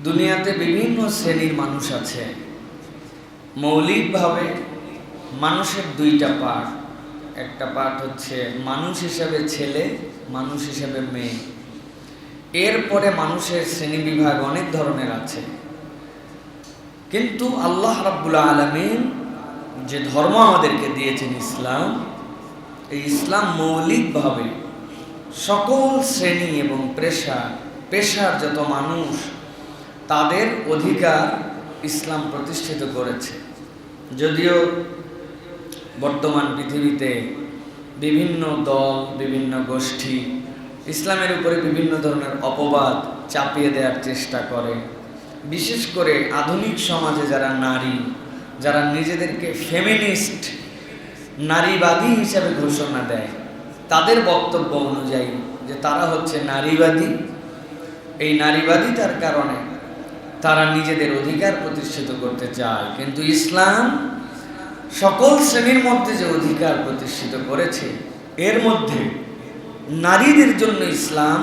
দুনিয়াতে বিভিন্ন শ্রেণীর মানুষ আছে। মৌলিকভাবে মানুষের দুইটা পার্ট। একটা পার্ট হচ্ছে মানুষ হিসাবে ছেলে, মানুষ হিসাবে মেয়ে। এরপরে মানুষের শ্রেণীবিভাগ অনেক ধরনের আছে। কিন্তু আল্লাহ রাব্বুল আলামিন যে ধর্ম আমাদেরকে দিয়েছেন ইসলাম, এই ইসলাম মৌলিকভাবে সকল শ্রেণী এবং পেশার যত মানুষ তাদের অধিকার ইসলাম প্রতিষ্ঠিত করেছে। যদিও বর্তমান পৃথিবীতে বিভিন্ন দল, বিভিন্ন গোষ্ঠী ইসলামের উপরে বিভিন্ন ধরনের অপবাদ চাপিয়ে দেওয়ার চেষ্টা করে। বিশেষ করে আধুনিক সমাজে যারা নিজেদেরকে ফেমিনিস্ট, নারীবাদী হিসাবে ঘোষণা দেয়, তাদের বক্তব্য অনুযায়ী যে তারা হচ্ছে নারীবাদী। এই নারীবাদীতার কারণে তারা নিজেদের অধিকার প্রতিষ্ঠিত করতে চায়। কিন্তু ইসলাম সকল শ্রেণীর মধ্যে যে অধিকার প্রতিষ্ঠিত করেছে, এর মধ্যে নারীদের জন্য ইসলাম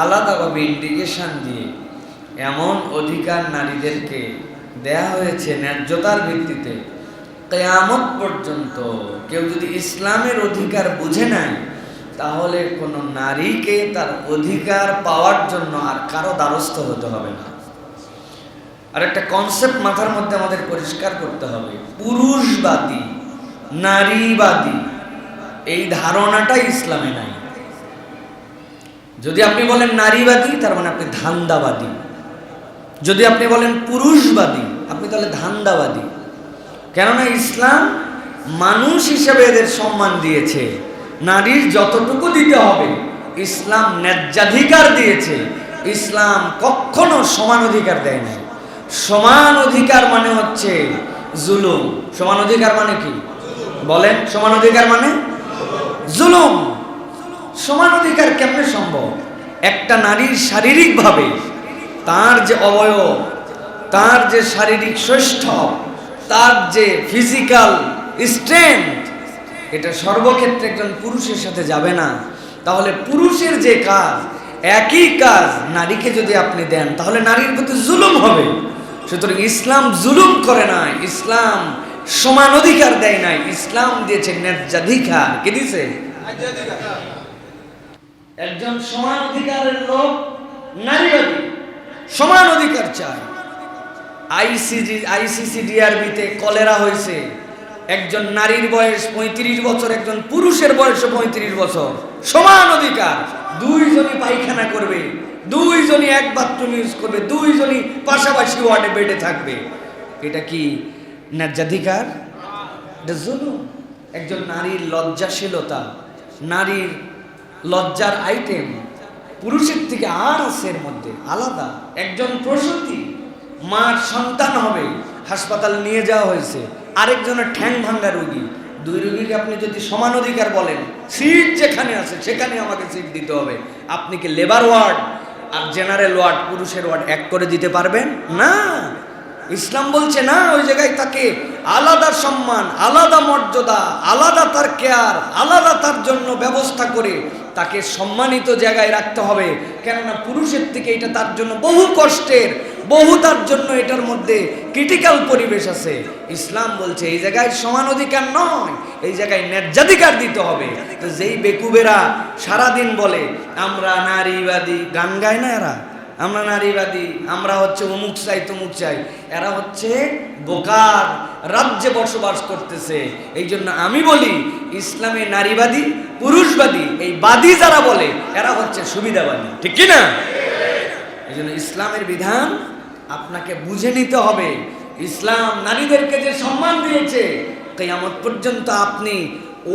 আলাদাভাবে ইন্ডিকেশন দিয়ে এমন অধিকার নারীদেরকে দেয়া হয়েছে ন্যায্যতার ভিত্তিতে, কিয়ামত পর্যন্ত কেউ যদি ইসলামের অধিকার বুঝে নেয়, তাহলে কোনো নারীকে তার অধিকার পাওয়ার জন্য আর কারো দ্বারস্থ হতে হবে না। আর একটা কনসেপ্ট মাথার মধ্যে আমাদের পরিষ্কার করতে হবে, পুরুষবাদী, নারীবাদী এই ধারণাটা ইসলামে নাই। যদি আপনি বলেন নারীবাদী, তার মানে আপনি ধান্দাবাদী। যদি আপনি বলেন পুরুষবাদী, আপনি তাহলে ধান্দাবাদী। কেননা ইসলাম মানুষ হিসেবে এদের সম্মান দিয়েছে, নারীর যতটুকু দিতে হবে ইসলাম ন্যায্যাধিকার দিয়েছে। ইসলাম কখনো সমান অধিকার দেয় না। সমান অধিকার মানে হচ্ছে জুলুম। সমান অধিকার মানে কি বলেন? সমান অধিকার মানে জুলুম। সমান অধিকার কেমনে সম্ভব? একটা নারীর শারীরিকভাবে তার যে অবয়ব, তার যে শারীরিক সৌষ্ঠব, তার যে ফিজিক্যাল স্ট্রেংথ, এটা সর্বক্ষেত্রে একজন পুরুষের সাথে যাবে না। তাহলে পুরুষের যে কাজ, একই কাজ নারীকে যদি আপনি দেন, তাহলে নারীর প্রতি জুলুম হবে। সুতরাং ইসলাম জুলুম করে নাই, ইসলাম সমান অধিকার দেয় নাই, ইসলাম দিয়েছে ন্যায্যাধিকার। কে দিয়েছে? একজন সমান অধিকারের লোক নারীবাদী, সমান অধিকার চায়। আইসিসিডিআরবিতে কলেরা হয়েছে, একজন নারীর বয়স 35 বছর, একজন পুরুষের বয়স 35 বছর, সমান অধিকার। দুইজনই পায়খানা করবে, দুইজনই এক বাথরুম ইউজ করবে, দুইজনই পাশাপাশি ওয়ার্ডে বেডে থাকবে। এটা কি ন্যায্যাধিকার? এটা জুলুম। একজন নারীর লজ্জাশীলতা, নারীর লজ্জার আইটেম পুরুষের থেকে আর আছে এর মধ্যে আলাদা। একজন প্রসূতি, মার সন্তান হবে, হাসপাতালে নিয়ে যাওয়া হয়েছে, আরেকজনের ঠ্যাং ভাঙ্গা রোগী। দুই রোগীকে আপনি যদি সমান অধিকার বলেন, সিট যেখানে আছে সেখানে আমাকে সিট দিতে হবে, আপনি কি লেবার ওয়ার্ড আর জেনারেল ওয়ার্ড, পুরুষের ওয়ার্ড এক করে দিতে পারবেন? না। ইসলাম বলছে না, ওই জায়গায় তাকে আলাদা সম্মান, আলাদা মর্যাদা, আলাদা তার কেয়ার, আলাদা তার জন্য ব্যবস্থা করে তাকে সম্মানিত জায়গায় রাখতে হবে। কেননা পুরুষের থেকে এটা তার জন্য বহু কষ্টের, বহু তার জন্য এটার মধ্যে ক্রিটিক্যাল পরিবেশ আছে। ইসলাম বলছে এই জায়গায় সমান অধিকার নয়, এই জায়গায় ন্যায্যাধিকার দিতে হবে। তো যেই বেকুবেরা সারাদিন বলে আমরা নারীবাদী, গান গায় না এরা, আমরা নারীবাদী, আমরা হচ্ছে অমুক চাই তমুক চাই, এরা হচ্ছে বোকার রাজ্যে বসবাস করতেছে। এই জন্য আমি বলি ইসলামে নারীবাদী, পুরুষবাদী, এই বাদী যারা বলে এরা হচ্ছে সুবিধাবাদী। ঠিক কি না? এই জন্য ইসলামের বিধান আপনাকে বুঝে নিতে হবে। ইসলাম নারীদেরকে যে সম্মান দিয়েছে, কিয়ামত পর্যন্ত আপনি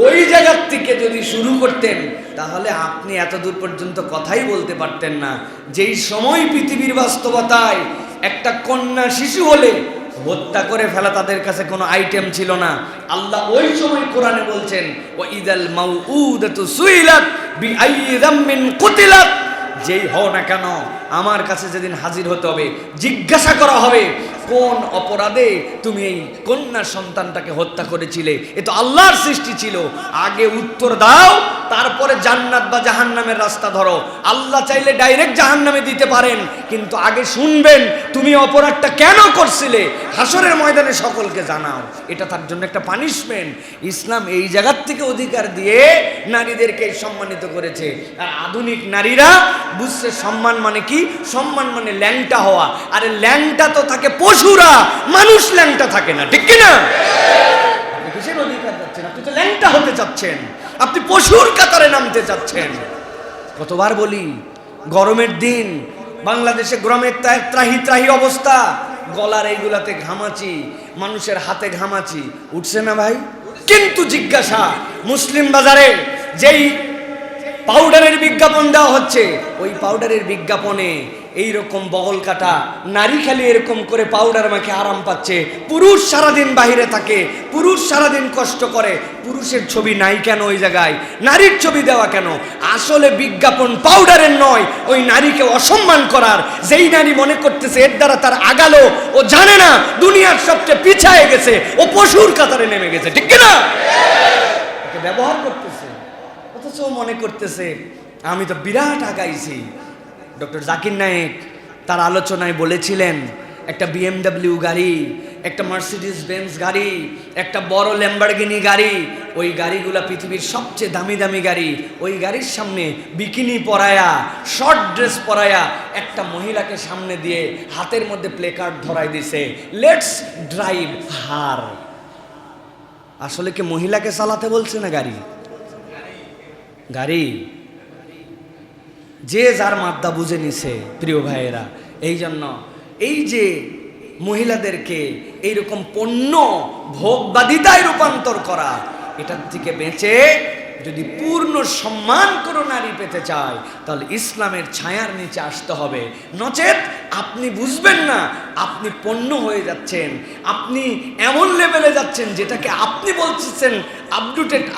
ওই জায়গার থেকে যদি শুরু করতেন, তাহলে আপনি এত দূর পর্যন্ত কথাই বলতে পারতেন না। যেই সময় পৃথিবীর বাস্তবতায় একটা কন্যা শিশু হলে হত্যা করে ফেলা তাদের কাছে কোনো আইটেম ছিল না, আল্লাহ ওই সময় কোরআনে বলছেন ওয়াইদাল মাউউদাতু সুইলাত বিআইয়ি যামমিন কুতিলাত, যেই হও না কেন আমার কাছে যেদিন হাজির হতে হবে, জিজ্ঞাসা করা হবে কোন অপরাধে তুমি এই কন্যা সন্তানটাকে হত্যা করেছিলে, এ তো আল্লাহর সৃষ্টি ছিল, আগে উত্তর দাও, তারপরে জান্নাত বা জাহান্নামের রাস্তা ধরো। আল্লাহ চাইলে ডাইরেক্ট জাহান্নামে দিতে পারেন, কিন্তু আগে শুনবেন তুমি অপরাধটা কেন করছিলে, হাসরের ময়দানে সকলকে জানাও। এটা তার জন্য একটা পানিশমেন্ট। ইসলাম এই জায়গার থেকে অধিকার দিয়ে নারীদেরকে সম্মানিত করেছে। আর আধুনিক নারীরা বুঝছে সম্মান মানে কি, সম্মান মানে ল্যাংটা হওয়া। আরে ল্যাংটা তো থাকে পশুরা, মানুষ ল্যাংটা থাকে না, ঠিক কিনা? আপনি কিসের অধিকার যাচ্ছেন? আপনি তো ল্যাংটা হতে চাচ্ছেন, আপনি পশুর কাতারে নামতে চাচ্ছেন। কতবার বলি, গরমের দিন বাংলাদেশে গ্রামের ত্রাহি ত্রাহি অবস্থা, গলার এইগুলাতে ঘামাচি, মানুষের হাতে ঘামাচি উঠছে না ভাই? কিন্তু জিজ্ঞাসা, মুসলিম বাজারে যেই পাউডারের বিজ্ঞাপন দেওয়া হচ্ছে, ওই পাউডারের বিজ্ঞাপনে এইরকম বগল কাটা নারী খালি এরকম করে পাউডার মাখে আরাম পাচ্ছে, পুরুষ সারাদিন বাহিরে থাকে, পুরুষ সারাদিন কষ্ট করে, পুরুষের ছবি নাই কেন ওই জায়গায়, নারীর ছবি দেওয়া কেন? আসলে বিজ্ঞাপন পাউডারের নয়, ওই নারীকে অসম্মান করার। যেই নারী মনে করতেছে এর দ্বারা তার আগালো, ও জানে না দুনিয়ার সবচেয়ে পিছায় গেছে, ও পশুর কাতারে নেমে গেছে, ঠিক কিনা? ওকে ব্যবহার করতেছে, অথচ ও মনে করতেছে আমি তো বিরাট আগাইছি। ডক্টর জাকির নায়েক তার আলোচনায় বলেছিলেন, একটা BMW গাড়ি, একটা মার্সিডিজ বেঞ্জ গাড়ি, একটা বড় ল্যাম্বরগিনি গাড়ি, ওই গাড়িগুলা পৃথিবীর সবচেয়ে দামি দামি গাড়ি, ওই গাড়ির সামনে বিকিনি পরায়া, শর্ট ড্রেস পরায়া একটা মহিলাকে সামনে দিয়ে হাতের মধ্যে প্লেকার্ড ধরাই দিছে, লেটস ড্রাইভ হার। আসলে কি মহিলাকে চালাতে বলছে না গাড়ি? গাড়ি যে যার মাদ্দা বুঝে নিছে প্রিয় ভাইয়েরা। এই জন্য এই যে মহিলাদেরকে এইরকম পণ্য ভোগবাদিতায় রূপান্তর করা, এটার থেকে বেঁচে যদি পূর্ণ সম্মান কোনো নারী পেতে চায়, তাহলে ইসলামের ছায়ার নিচে আসতে হবে। নচেত আপনি বুঝবেন না, আপনি পণ্য হয়ে যাচ্ছেন, আপনি এমন লেভেলে যাচ্ছেন যেটাকে আপনি বলছেন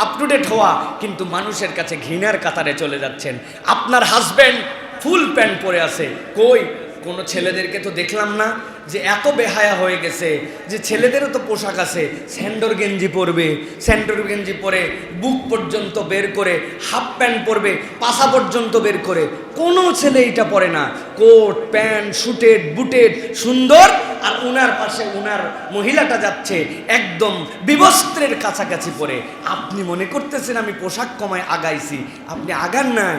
আপ টু ডেট হওয়া, কিন্তু মানুষের কাছে ঘৃণার কাতারে চলে যাচ্ছেন। আপনার হাজব্যান্ড ফুল প্যান্ট পরে আছে, কই কোনো ছেলেদেরকে তো দেখলাম না যে এত বেহায়া হয়ে গেছে যে ছেলেদেরও তো পোশাক আছে, স্যান্ডোর গেঞ্জি পরবে, স্যান্ডোর গেঞ্জি পরে বুক পর্যন্ত বের করে, হাফ প্যান্ট পরবে পাশা পর্যন্ত বের করে। কোনো ছেলে এটা পরে না, কোট প্যান্ট শুটেড বুটেড সুন্দর, আর উনার পাশে উনার মহিলাটা যাচ্ছে একদম বিবস্ত্রের কাছাকাছি পরে। আপনি মনে করতেছেন আমি পোশাক কমায় আগাইছি, আপনি আগান নাই।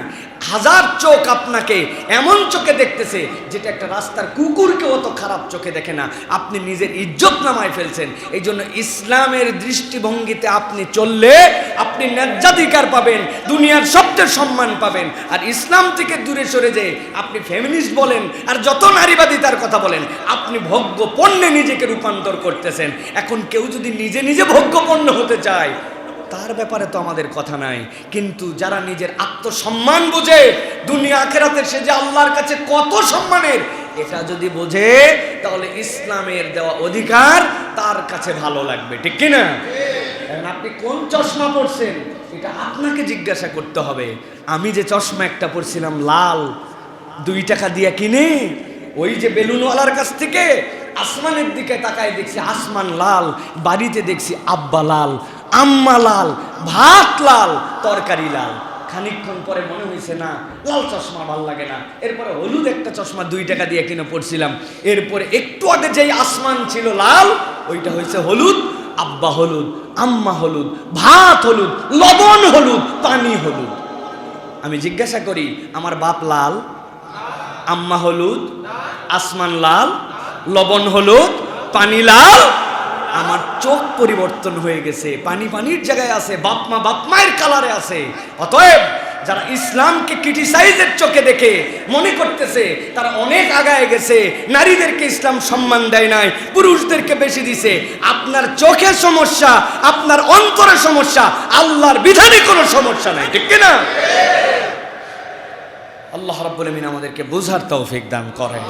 হাজার চোখ আপনাকে এমন চোখে দেখতেছে যেটা একটা রাস্তার কুকুরকেও অত খারাপ চোখে দেখে না। আপনি নিজের ইজ্জত নামায় ফেলছেন। এই জন্য ইসলামের দৃষ্টিভঙ্গিতে আপনি চললে আপনি ন্যায্যাধিকার পাবেন, দুনিয়ার সবচেয়ে সম্মান পাবেন। আর ইসলাম থেকে দূরে সরে যেয়ে আপনি ফেমিনিস্ট বলেন আর যত নারীবাদিতার কথা বলেন, আপনি ভোগ্য পণ্যে নিজেকে রূপান্তর করতেছেন। এখন কেউ যদি নিজে নিজে ভোগ্য পণ্য হতে চায়, তার ব্যাপারে তো আমাদের কথা নাই। কিন্তু যারা নিজের আত্মসম্মান বোঝে, দুনিয়া আখেরাতে সে যে আল্লাহর কাছে কত সম্মানের, এটা যদি বোঝে, তাহলে ইসলামের দেওয়া অধিকার তার কাছে ভালো লাগবে, ঠিক কিনা? কারণ আপনি কোন চশমা পরছেন এটা আপনাকে জিজ্ঞাসা করতে হবে। আমি যে চশমা একটা পরছিলাম লাল, 2 টাকা দিয়ে কিনে, ওই যে বেলুনওয়ালার কাছ থেকে আসমানের দিকে তাকায় দেখছি আসমান লাল, বাড়িতে দেখছি আব্বা লাল, আম্মা লাল, ভাত লাল, তরকারি লাল। খানিকক্ষণ পরে মনে হয়েছে না, লাল চশমা ভাল লাগে না। এরপরে হলুদ একটা চশমা 2 টাকা দিয়ে কিনে পড়ছিলাম। এরপরে একটু আগে যেই আসমান ছিল লাল, ওইটা হয়েছে হলুদ, আব্বা হলুদ, আম্মা হলুদ, ভাত হলুদ, লবণ হলুদ, পানি হলুদ। আমি জিজ্ঞাসা করি, আমার বাপ লাল, আম্মা হলুদ, আসমান লাল, লবণ হলুদ, পানি লাল, আমার চোখ পরিবর্তন হয়ে গেছে, পানি পানির জায়গায় আছে, বাপমা বাপমায়ের কালারে আছে। অতএব যারা ইসলামকে ক্রিটিসাইজের চোখে দেখে মনে করতেছে তারা অনেক আগায় গেছে, নারীদেরকে ইসলাম সম্মান দেয় নাই, পুরুষদেরকে বেশি দিছে, আপনার চোখে সমস্যা, আপনার অন্তরে সমস্যা, আল্লাহর বিধানে কোনো সমস্যা নাই, ঠিক কিনা? আল্লাহ রাব্বুল আমিন আমাদেরকে বুঝার তৌফিক দান করেন।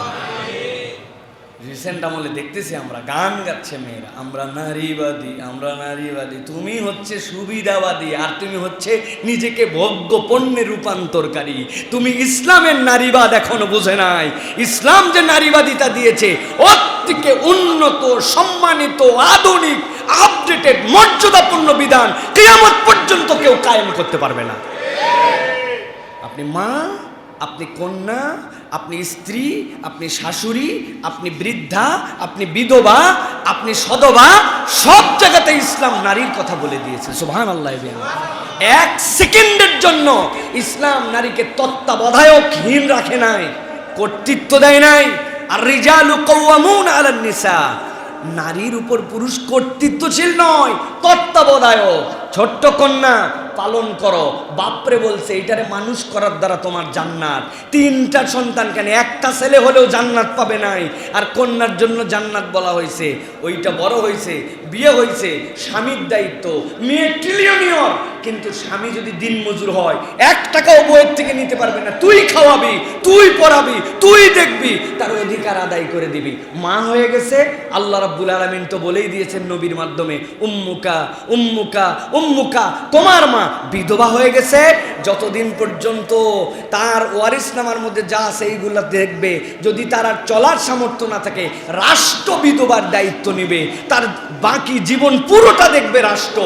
রিসেন্ট আমলে দেখতেছি আমরা গান গাচ্ছে মেয়েরা, আমরা নারীবাদী, আমরা নারীবাদী। তুমি হচ্ছে সুবিধাবাদী, আর তুমি হচ্ছে নিজেকে ভোগ্য পণ্যে রূপান্তরকারী। তুমি ইসলামের নারীবাদ এখনো বুঝে নাই। ইসলাম যে নারীবাদিতা দিয়েছে, ওর থেকে উন্নত, সম্মানিত, আধুনিক, আপডেটেড, মর্যাদাপূর্ণ বিধান কিয়ামত পর্যন্ত কেউ কায়েম করতে পারবে না। আপনি মা, আপনি কন্যা, আপনি স্ত্রী, আপনি শাশুড়ি, আপনি বৃদ্ধা, আপনি বিধবা, আপনি সধবা, সব জায়গাতে ইসলাম নারীর কথা বলে দিয়েছে। সুবহানাল্লাহ। এক সেকেন্ডের জন্য ইসলাম নারীকে তত্ত্বাবধায়কহীন রাখে নাই, কর্তৃত্ব দেয় নাই। আর রিজালু কাওয়ামুনা আলান নিসা, নারীর উপর পুরুষ কর্তৃত্বশীল নয়, তত্ত্বাবধায়ক। ছোট্ট কন্যা পালন করো, বাপরে বলছে এইটারে মানুষ করার দ্বারা তোমার জান্নাত। 3টা সন্তান, কেন একটা ছেলে হলেও জান্নাত পাবে নাই, আর কন্যার জন্য জান্নাত বলা হয়েছে। ওইটা বড় হয়েছে, বিয়ে হয়েছে, স্বামীর দায়িত্ব। মেয়ে ট্রিলিয়নিয়র, কিন্তু স্বামী যদি দিন মজুর হয় 1 টাকাও বইয়ের থেকে নিতে পারবে না। তুই খাওয়াবি, তুই পড়াবি, তুই দেখবি, তার অধিকার আদায় করে দিবি। মা হয়ে গেছে, আল্লাহ রাব্বুল আলামিন তো বলেই দিয়েছেন নবীর মাধ্যমে, উম্মুকা উম্মুকা উম্মুকা, তোমার মা। বিধবা হয়ে গেছে, যতদিন পর্যন্ত তার ওয়ারিসনামার মধ্যে যা আছে এইগুলা দেখবে। যদি তার আর চলার সামর্থ্য না থাকে, রাষ্ট্র বিধবার দায়িত্ব নেবে, তার বাকি জীবন পুরোটা দেখবে রাষ্ট্র।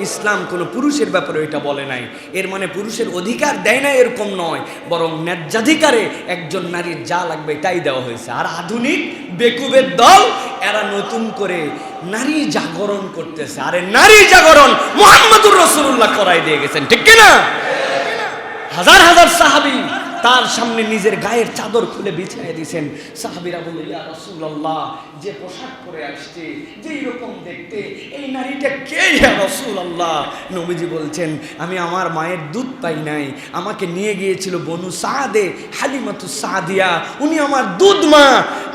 ইসলাম কোনো পুরুষের ব্যাপারে এটা বলে নাই। এর মানে পুরুষের অধিকার দেয় না এরকম নয়, বরং ন্যায্যাধিকারে একজন নারীর যা লাগবে তাই দেওয়া হয়েছে। আর আধুনিক বেকুবের দল এরা নতুন করে নারী জাগরণ করতেছে। আরে নারী জাগরণ মুহাম্মদুর রাসূলুল্লাহ করাই দিয়ে গেছেন, ঠিক কি না? হাজার হাজার সাহাবী তার সামনে নিজের গায়ের চাদর খুলে বিছিয়ে দিয়েছেন। সাহাবীরা বলে, ইয়া রাসূলুল্লাহ, যে পোশাক পরে আসছে, যে এরকম দেখতে, এই নারীটা কে ইয়া রাসূলুল্লাহ? নবীজি বলছেন, আমি আমার মায়ের দুধ পাই নাই, আমাকে নিয়ে গিয়েছিল বনু সাদে, হালিমাতু সাদিয়া, উনি আমার দুধ মা,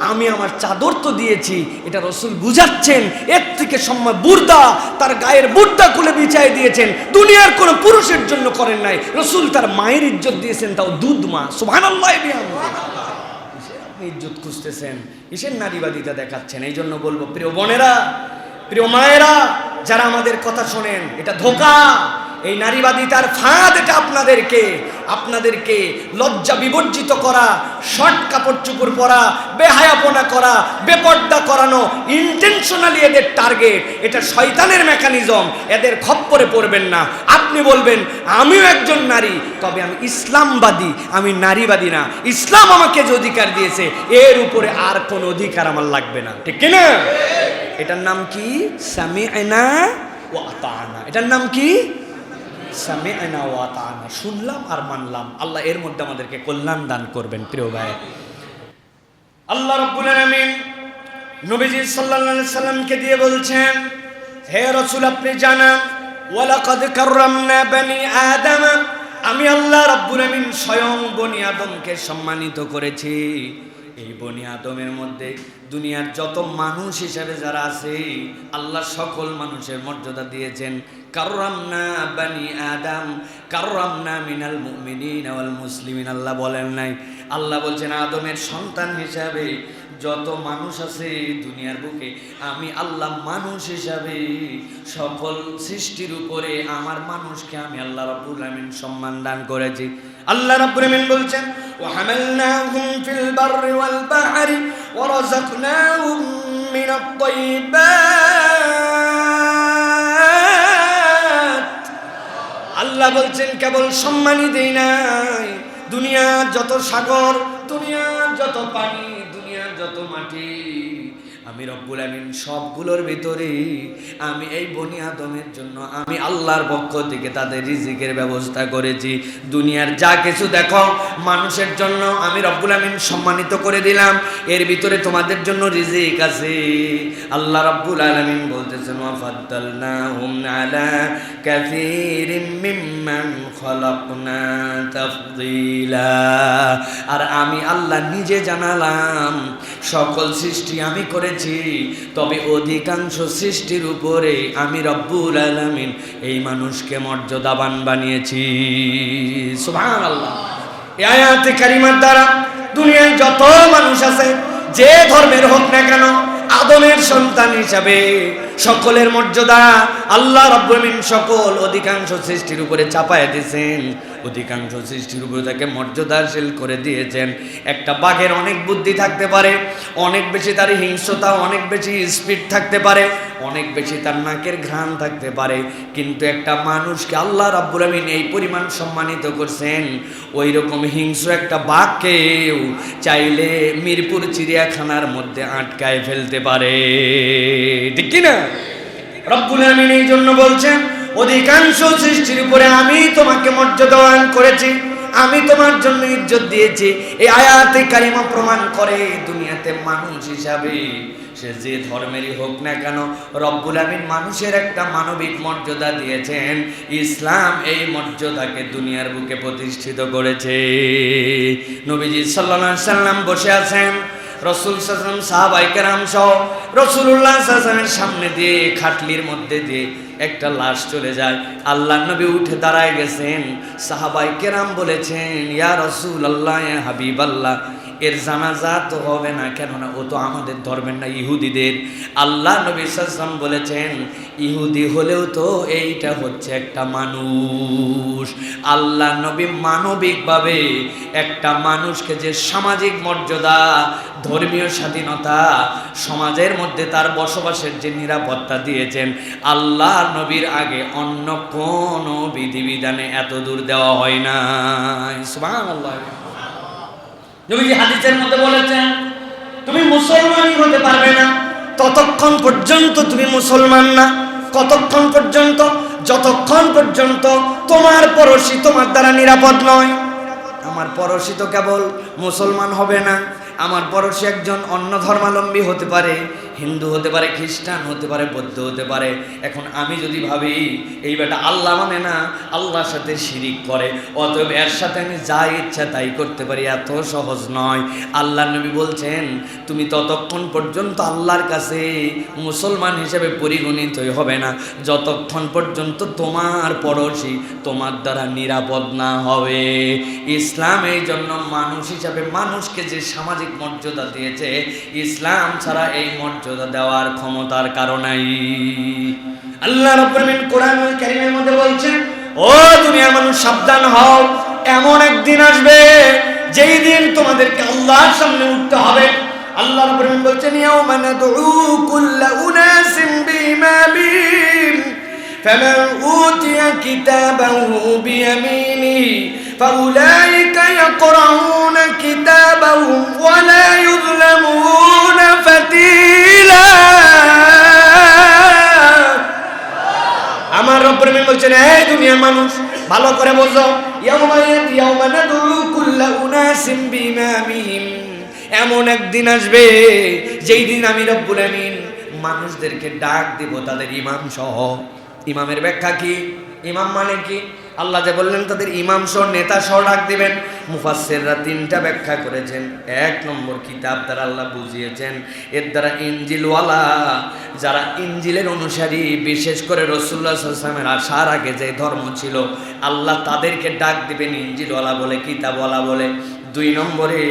আমি আমার চাদর তো দিয়েছি। এটা রাসূল বুঝাচ্ছেন। এর থেকে সম্মান বুরদা, তার গায়ের বুরদা খুলে বিছিয়ে দিয়েছেন। দুনিয়ার কোনো পুরুষের জন্য করেন নাই, রাসূল তার মায়ের ইজ্জত দিয়েছেন, তাও দুধ মা। সুবহানাল্লাহ। আপনি ইজ্জত খুঁজতেছেন, কিসের নারীবাদিতা দেখাচ্ছেন? এই জন্য বলবো, প্রিয় বোনেরা, প্রিয় মায়েরা, যারা আমাদের কথা শোনেন, এটা ধোঁকা, এই নারীবাদিতার ফাঁদ। এটা আপনাদেরকে লজ্জা বিবর্জিত করা, শর্ট কাপড় চুপড় পরা, বেহায়াপনা করা, বেপর্দা করানো, ইন্টেনশনালি এদের টার্গেট। এটা শয়তানের মেকানিজম, এদের খপ্পরে পড়বেন না। আপনি বলবেন, আমিও একজন নারী, তবে আমি ইসলামবাদী, আমি নারীবাদী না। ইসলাম আমাকে যে অধিকার দিয়েছে, এর উপরে আর কোনো অধিকার আমার লাগবে না, ঠিক কিনা? এটার নাম কি? সামি'না ওয়া আতা'না। এটার নাম কি? সামি'না ওয়া আতা'না, শুনলাম আর মানলাম। আল্লাহ এর মধ্যে আমাদেরকে কল্যাণ দান করবেন। প্রিয় ভাই, আল্লাহ রাব্বুল আলামিন নবীজি সাল্লাল্লাহু আলাইহি সাল্লামকে দিয়ে বলছেন, হে রাসূল, আপনি জানান, ওয়ালাকাদ কাররামনা বনি আদম, আমি আল্লাহ রাব্বুল আলামিন স্বয়ং বনি আদমকে সম্মানিত করেছি। এই বনি আদমের মধ্যে দুনিয়ার যত মানুষ হিসেবে যারা আছে, আল্লাহ সকল মানুষের মর্যাদা দিয়েছেন। কাররামনা বনি আদম, কাররামনা মিনাল মুমিনিন ওয়াল মুসলিমিন। আল্লাহ বলেন নাই, আল্লাহ বলছেন আদমের সন্তান হিসাবে যত মানুষ আছে দুনিয়ার বুকে, আমি আল্লাহ মানুষ হিসাবে সকল সৃষ্টির উপরে আমার মানুষকে আমি আল্লাহ রাব্বুল আলামিন সম্মান দান করেছি। আল্লাহ রাব্বুল আলামিন বলছেন, ওয়া হামালনাহুম ফিল বাররি ওয়াল বাহরি ওয়া রাযাকনাহুম মিনাত তাইয়্যিবাত। আল্লাহ বলছেন, কেবল সম্মানই দেই নাই, দুনিয়ার যত সাগর, দুনিয়ার যত পানি, দুনিয়ার যত মাটি, আমি রব্বুল আমিন সবগুলোর ভিতরে আমি এই বনি আদমের জন্য আমি আল্লাহর পক্ষ থেকে তাদের রিজিকের ব্যবস্থা করেছি। দুনিয়ার যা কিছু দেখো মানুষের জন্য আমি রব্বুল আমিন সম্মানিত করে দিলাম, এর ভিতরে তোমাদের জন্য রিজিক আছে। আল্লাহ রব্বুল আলামিন বলতেছেন, ওয়া ফাদ্দালনাহুম আলা কাসীরিম মিম্মান খালাকনা তাফদীলা। আর আমি আল্লাহ নিজে জানালাম সকল সৃষ্টি আমি করেছি, তবে অধিকাংশ সৃষ্টির উপরে আমি রব্বুল আলামিন এই মানুষকে মর্যাদাবান বানিয়েছি। সুবহানাল্লাহ। এই আয়াতে কারিমার দ্বারা দুনিয়ায় যত মানুষ আছে, যে ধর্মের হোক না কেন, আদমের সন্তান হিসাবে সকলের মর্যাদা আল্লাহ রাব্বুল আমিন সকল অধিকাংশ সৃষ্টির উপরে চাপায় দিয়েছেন, অধিকাংশ সৃষ্টির উপরে তাকে মর্যাদাশীল করে দিয়েছেন। একটা বাঘের অনেক বুদ্ধি থাকতে পারে, অনেক বেশি তার হিংস্রতা, অনেক বেশি স্পিড থাকতে পারে, অনেক বেশি তার নাকের ঘ্রাণ থাকতে পারে, কিন্তু একটা মানুষকে আল্লাহ রাব্বুল আমিন এই পরিমাণ সম্মানিত করছেন, ওই রকম হিংস্র একটা বাঘকেও চাইলে মিরপুর চিড়িয়াখানার মধ্যে আটকায় ফেলতে পারে, ঠিক কি না? রব্বুল আমিন এই জন্য বলছেন, অধিকাংশ সৃষ্টির উপরে আমি তোমাকে মর্যাদাবান করেছি, আমি তোমার জন্য ইজ্জত দিয়েছি। এই আয়াতে কারিমা প্রমাণ করে দুনিয়াতে মানুষ হিসাবে সে যে ধর্মেরই হোক না কেন, রব্বুল আমিন মানুষের একটা মানবিক মর্যাদা দিয়েছেন। ইসলাম এই মর্যাদাকে দুনিয়ার বুকে প্রতিষ্ঠিত করেছে। নবীজি সাল্লাল্লাহু আলাইহি সাল্লাম বসে আছেন, রাসূল সাল্লাল্লাহু আলাইহি ওয়াসাল্লাম সাহাবায়ে কেরাম সহ রাসূলুল্লাহ সাল্লাল্লাহু আলাইহি ওয়াসাল্লামের সামনে দিয়ে খাটলির মধ্যে দিয়ে একটা লাশ চলে যায়। আল্লাহর নবী উঠে দাঁড়ায় গেছেন, সাহাবায়ে কেরাম বলেছেন, ইয়া রাসূলুল্লাহ, ইয়া হাবিবাল্লাহ, এর জানাজা তো হবে না, কেননা ও তো আমাদের ধর্মের না, ইহুদিদের। আল্লাহ নবী সাল্লাল্লাহু আলাইহি ওয়াসাল্লাম বলেছেন, ইহুদি হলেও তো এইটা হচ্ছে একটা মানুষ। আল্লাহ নবী মানবিকভাবে একটা মানুষকে যে সামাজিক মর্যাদা, ধর্মীয় স্বাধীনতা, সমাজের মধ্যে তার বসবাসের যে নিরাপত্তা দিয়েছেন, আল্লাহ নবীর আগে অন্য কোনো বিধিবিধানে এত দূর দেওয়া হয় না। সুবহানাল্লাহ। নবীজি হাদিসের মধ্যে বলেছেন, তুমি মুসলমানই হতে পারবে না ততক্ষণ পর্যন্ত তুমি মুসলমান না। কতক্ষণ পর্যন্ত? যতক্ষণ পর্যন্ত তোমার পড়োশী তোমার দ্বারা নিরাপদ নয়। আমার পড়োশী তো কেবল মুসলমান হবে না, আমার পড়োশী একজন অন্য ধর্মাবলম্বী হতে পারে, হিন্দু হতে পারে, খ্রিস্টান হতে পারে, বৌদ্ধ হতে পারে। এখন আমি যদি ভাবি এই বেটা আল্লাহ মানে না, আল্লাহর সাথে শিরিক করে, অতএব এর সাথে আমি যা ইচ্ছা তাই করতে পারি, এত সহজ নয়। আল্লাহ নবী বলছেন, তুমি ততক্ষণ পর্যন্ত আল্লাহর কাছে মুসলমান হিসেবে পরিগণিত হবে না যতক্ষণ পর্যন্ত তোমার পড়োশী তোমার দ্বারা নিরাপদ না হবে। ইসলাম এই জন্য মানুষ হিসাবে মানুষকে যে সামাজিক মর্যাদা দিয়েছে, ইসলাম ছাড়া এই মর্যাদা দেওয়ার ক্ষমতার কারণেই। আল্লাহ রাব্বুল আমিন কোরআনুল কারীমের মধ্যে বলছেন, ও দুনিয়ার মানুষ সাবধান হও, এমন একদিন আসবে যেই দিন তোমাদেরকে আল্লাহর সামনে উঠতে হবে। আল্লাহ রাব্বুল আমিন বলছেন, ইয়াউমা নাদউ কুল্লা উনাসিন বিইমামিহিম ফামান উতিয়া কিতাবাহু বিয়ামিনিহি ফাউলাইকা ইয়াকরাউনা কিতাবাহুম ওয়া লা ইউযলামুনা ফাতিলা। আমার রব্বুল আমিন বলছেন, এই দুনিয়ার মানুষ ভালো করে বোঝো, ইয়াউমা নাদউ কুল্লা উনাসিন বিইমামিহিম, এমন একদিন আসবে যেই দিন আমি রব্বুল আমিন মানুষদেরকে ডাক দিব তাদের ইমাম সহ। ইমামের ব্যাখ্যা কি? ইমাম মানে কি? আল্লাহ যে বললেন তাদের ইমাম সহ, নেতা সহ ডাক দিবেন, মুফাসসিররা তিনটা ব্যাখ্যা করেছেন। এক নম্বর, কিতাব দ্বারা আল্লাহ বুঝিয়েছেন, এর দ্বারা ইনজিলওয়ালা যারা ইনজিলের অনুসারী, বিশেষ করে রাসূলুল্লাহ সাল্লাল্লাহু আলাইহি ওয়াসাল্লামের আসার আগে যে ধর্ম ছিল, আল্লাহ তাদেরকে ডাক দিবেন ইনজিলওয়ালা বলে, কিতাবওয়ালা বলে। দুই নম্বরে,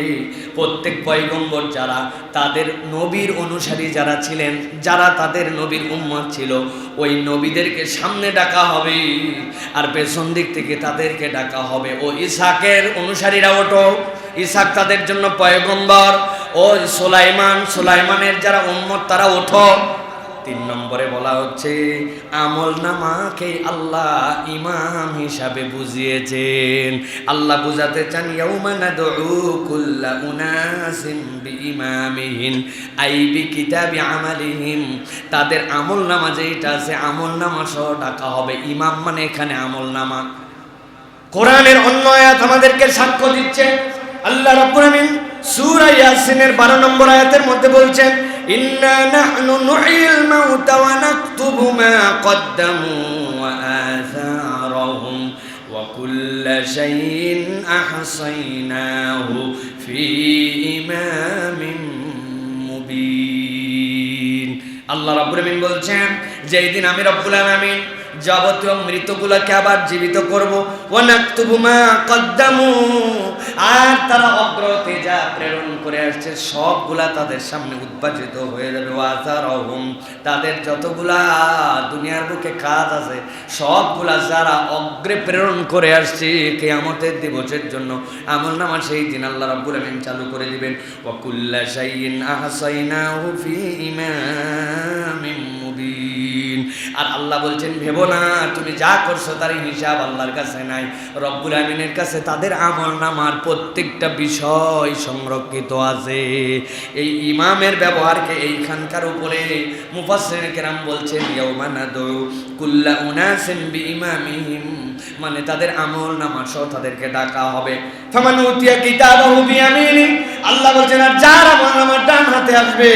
প্রত্যেক পয়গম্বর যারা তাদের নবীর অনুসারী যারা ছিলেন, যারা তাদের নবীর উম্মত ছিল, ওই নবীদেরকে সামনে ডাকা হবে আর পেছন দিক থেকে তাদেরকে ডাকা হবে, ও ইসহাকের অনুসারীরা ওঠো, ইসহাক তাদের জন্য পয়গম্বর, ও সুলাইমানের যারা উম্মত তারা ওঠো। তিন নম্বরে বলা হচ্ছে, আমল নামাকে আল্লাহ ইমাম হিসাবে বুঝিয়েছেন। আল্লাহ বুঝাতে চান, ইয়াউমা নাদউ কুল্লা উনাসিন বিইমামিহিম আই বিকিতাবি আমালিহিম, তাদের আমল নামা যেটা আছে আমল নামা সহ ডাকা হবে। ইমাম মানে এখানে আমল নামা। কোরআনের অন্য আয়াত আমাদেরকে সাক্ষ্য দিচ্ছে। আল্লাহ রাব্বুল আমিন সূরা ইয়াসিনের 12 নম্বর আয়াতের মধ্যে বলছেন, ইন্না নাহনু নুহয়িল মাউতা ওয়া নাকতুবু মা কদ্দামু ওয়া আসারহুম ওয়া কুল্লা শাইইন আহসাইনাহু ফি ইমামিন মুবিন। আল্লাহ রাব্বুল আমিন বলছেন, যেই দিন আমি রব্বুল আলামিন যাবতীয় মৃতগুলোকে আবার জীবিত করব। ওয়া নাকতুবু মা কদ্দামু, আর তারা অগ্রতে যা প্রেরণ করে আসছে সবগুলা তাদের সামনে উদ্ভাসিত হয়ে যাবে। ওয়া আসারহুম, তাদের যতগুলা দুনিয়ার বুকে কাজ আছে সবগুলা যারা অগ্রে প্রেরণ করে আসছে কিয়ামতের দিবসের জন্য আমলনামা সেই দিন আল্লাহ রাব্বুল আলামিন চালু করে দিবেন। ওয়া কুল্লা শাইইন আহসাইনাহু ফি ইমামিন মুবিন। আর আল্লাহ বলছেন ভেবো না তুমি যা করছো তার হিসাব আল্লাহর কাছে নাই, রব্বুল আমিনের কাছে তাদের আমলনামার প্রত্যেকটা বিষয় সংরক্ষিত আছে। এই ইমামের ব্যবহারকে এইখানকার উপরে মুফাসসিরিন কেরাম বলছেন ইয়াউমা নাদউ কুল্লা উনাসিন বিইমামিহিম, মানে তাদের আমলনামা সহ তাদেরকে ডাকা হবে। ফামান উতিয়া কিতাবাহু বিয়ামিনি, আল্লাহ বলছেন আর যার আমলনামা ডান হাতে আসবে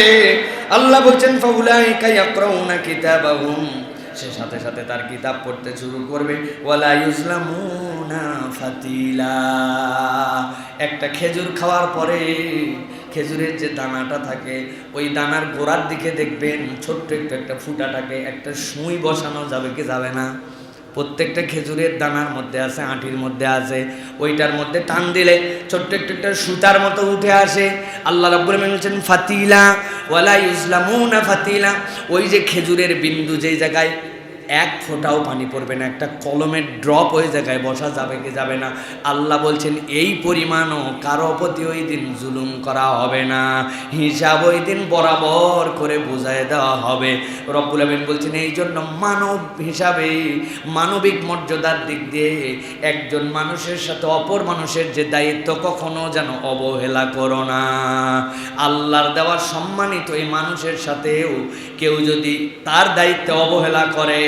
আল্লাহ বলছেন ফাউলাইকা ইয়াকরাউনা কিতাবাহুম, সে সাথে সাথে তার কিতাব পড়তে শুরু করবে। ওয়ালা ইউজলামুনা ফাতিলা, একটা খেজুর খাওয়ার পরে খেজুরের যে দানাটা থাকে ওই দানার গোড়ার দিকে দেখবেন ছোট্ট একটু একটা ফুটা থাকে, একটা সুই বসানো যাবে কি যাবে না? প্রত্যেকটা খেজুরের দানার মধ্যে আছে, আঁটির মধ্যে আছে, ওইটার মধ্যে টান দিলে ছোট্ট একটু একটা সুতার মতো উঠে আসে। আল্লাহ রাব্বুল আমিন বলেছেন ফাতিলা ওয়ালা ইউজলামুনা ফাতিলা, ওই যে খেজুরের বিন্দু যেই জায়গায় এক ফোঁটাও পানি পড়বে না, একটা কলমের ড্রপ ওই জায়গায় বসা যাবে কি যাবে না? আল্লাহ বলছেন এই পরিমাণও কারো প্রতি ওই দিন জুলুম করা হবে না, হিসাব ওই দিন বরাবর করে বুঝায় দেওয়া হবে। রব্বুল আমিন বলছেন এই জন্য মানব হিসাবে মানবিক মর্যাদার দিক দিয়ে একজন মানুষের সাথে অপর মানুষের যে দায়িত্ব কখনো যেন অবহেলা করো না। আল্লাহর দেওয়া সম্মানিত এই মানুষের সাথেও কেউ যদি তার দায়িত্বে অবহেলা করে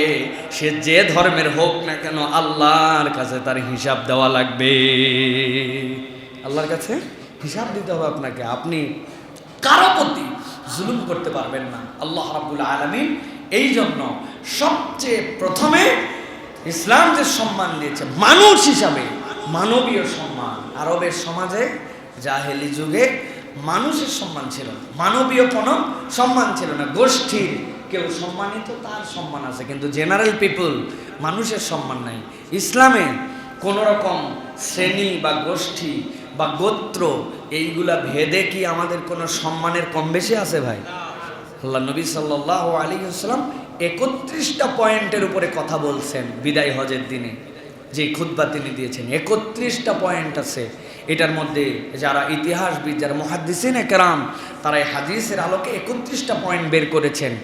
সে যে ধর্মের হোক না কেন আল্লাহর কাছে তার হিসাব দেওয়া লাগবে। আল্লাহর কাছে হিসাব দিতে হবে আপনাকে, আপনি কারো প্রতি জুলুম করতে পারবেন না। আল্লাহ রাব্বুল আলামিন এই জন্য সবচেয়ে প্রথমে ইসলাম যে সম্মান দিয়েছে মানুষ হিসাবে, মানবীয় সম্মান। আরবের সমাজে জাহেলি যুগে মানুষের সম্মান ছিল না, মানবীয় কোনো সম্মান ছিল না। গোষ্ঠীর কেউ সম্মানিত তার সম্মান আছে, কিন্তু জেনারেল পিপল মানুষের সম্মান নাই। ইসলামে কোনো রকম শ্রেণী বা গোষ্ঠী বা গোত্র এইগুলা ভেদে কি আমাদের কোনো সম্মানের কম বেশি আছে ভাই? আল্লাহ নবী সাল্লাল্লাহু আলাইহি ওয়াসাল্লাম 31টা পয়েন্টের উপরে কথা বলছেন বিদায় হজের দিনে, যে খুতবা তিনি দিয়েছেন 31টা পয়েন্ট আছে। এটার মধ্যে যারা ইতিহাসবিদ, যারা মুহাদ্দিসিনে কেরাম, তারা এই হাদিসের আলোকে 31টা পয়েন্ট বের করেছেন।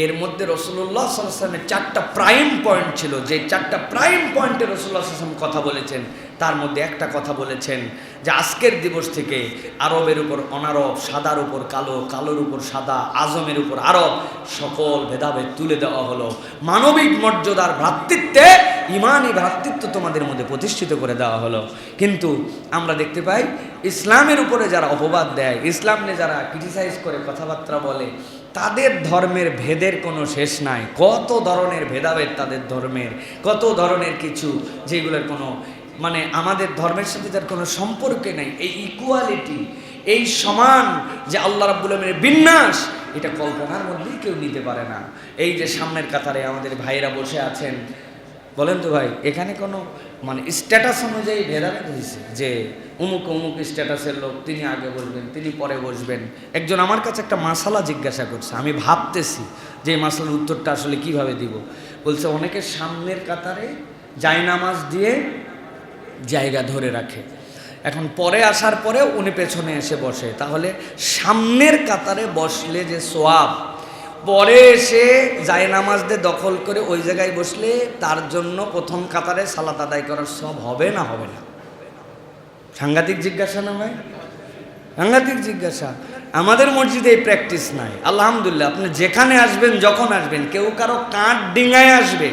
এর মধ্যে রাসূলুল্লাহ সাল্লাল্লাহু আলাইহি ওয়াসাল্লামের 4টা প্রাইম পয়েন্ট ছিল, যে 4টা প্রাইম পয়েন্টে রাসূলুল্লাহ সাল্লাল্লাহু আলাইহি ওয়াসাল্লাম কথা বলেছেন। তার মধ্যে একটা কথা বলেছেন যে আজকের দিবস থেকে আরবের উপর অনারব, সাদার উপর কালো, কালোর উপর সাদা, আজমের উপর আরব, সকল ভেদাভেদ তুলে দেওয়া হলো। মানবিক মর্যাদার ভ্রাতৃত্বে ইমানি ভ্রাতৃত্ব তোমাদের মধ্যে প্রতিষ্ঠিত করে দেওয়া হলো। কিন্তু আমরা দেখতে পাই ইসলামের উপরে যারা অপবাদ দেয়, ইসলাম নিয়ে যারা ক্রিটিসাইজ করে কথাবার্তা বলে, তাদের ধর্মের ভেদের কোনো শেষ নাই। কত ধরনের ভেদাভেদ তাদের ধর্মের, কত ধরনের কিছু যেগুলোর কোনো মানে আমাদের ধর্মের সাথে তার কোনো সম্পর্কে নেই। এই ইকুয়ালিটি, এই সমান যে আল্লাহ রাব্বুল আমিনের বিন্যাস, এটা কল্পনার মধ্যেই কেউ নিতে পারে না। এই যে সামনের কাতারে আমাদের ভাইয়েরা বসে আছেন, বলেন তো ভাই এখানে কোনো মানে স্ট্যাটাস অনুযায়ী ভেদাভেদ হয়েছে যে অমুক অমুক স্ট্যাটাসের লোক, তিনি আগে বসবেন, তিনি পরে বসবেন? একজন আমার কাছে একটা মাসালা জিজ্ঞাসা করছে, আমি ভাবতেছি যে এই মাসালার উত্তরটা আসলে কিভাবে দিব। বলছে অনেকে সামনের কাতারে জায়নামাজ দিয়ে জায়গা ধরে রাখে, এখন পরে আসার পরে উনি পেছনে এসে বসে, তাহলে সামনের কাতারে বসলে যে সোয়াব, পরে এসে জায়নামাজ দিয়ে দখল করে ওই জায়গায় বসলে তার জন্য প্রথম কাতারে সালাত আদায় করার সব হবে না হবে না? সাংঘাতিক জিজ্ঞাসা না ভাই, সাংঘাতিক জিজ্ঞাসা। আমাদের মসজিদে এই প্র্যাকটিস নাই আলহামদুলিল্লাহ। আপনি যেখানে আসবেন, যখন আসবেন, কেউ কারো কাঠ ডিঙায় আসবে,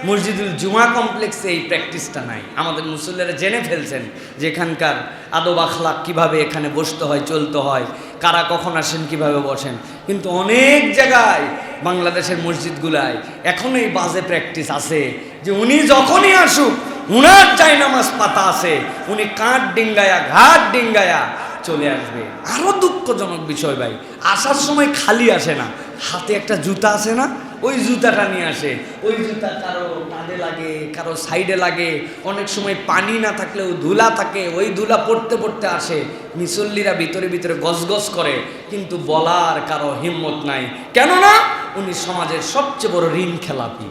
মসজিদুল জুমা কমপ্লেক্সে এই প্র্যাকটিসটা নাই। আমাদের মুসল্লিরা জেনে ফেলছেন যে এখানকার আদব আখলাক কীভাবে এখানে বসতে হয়, চলতে হয়, কারা কখন আসেন, কিভাবে বসেন। কিন্তু অনেক জায়গায় বাংলাদেশের মসজিদগুলায় এখন এই বাজে প্র্যাকটিস আছে যে উনি যখনই আসুক উনার জায়নামাজ পাতা আছে, উনি কাঠ ডিঙ্গায়া, ঘাট ডিঙ্গায়া চলে আসবে। আরও দুঃখজনক বিষয় ভাই, আসার সময় খালি আসে না, হাতে একটা জুতা আছে না, ওই জুতাটা নিয়ে আসে। ওই জুতা কারো কাঁধে লাগে, কারো সাইডে লাগে, অনেক সময় পানি না থাকলেও ধুলা থাকে, ওই ধুলা পড়তে পড়তে আসে। মুসল্লিরা ভিতরে ভিতরে গজগজ করে, কিন্তু বলার কারো হিম্মত নাই। কেননা উনি সমাজের সবচেয়ে বড় ঋণ খেলাপি,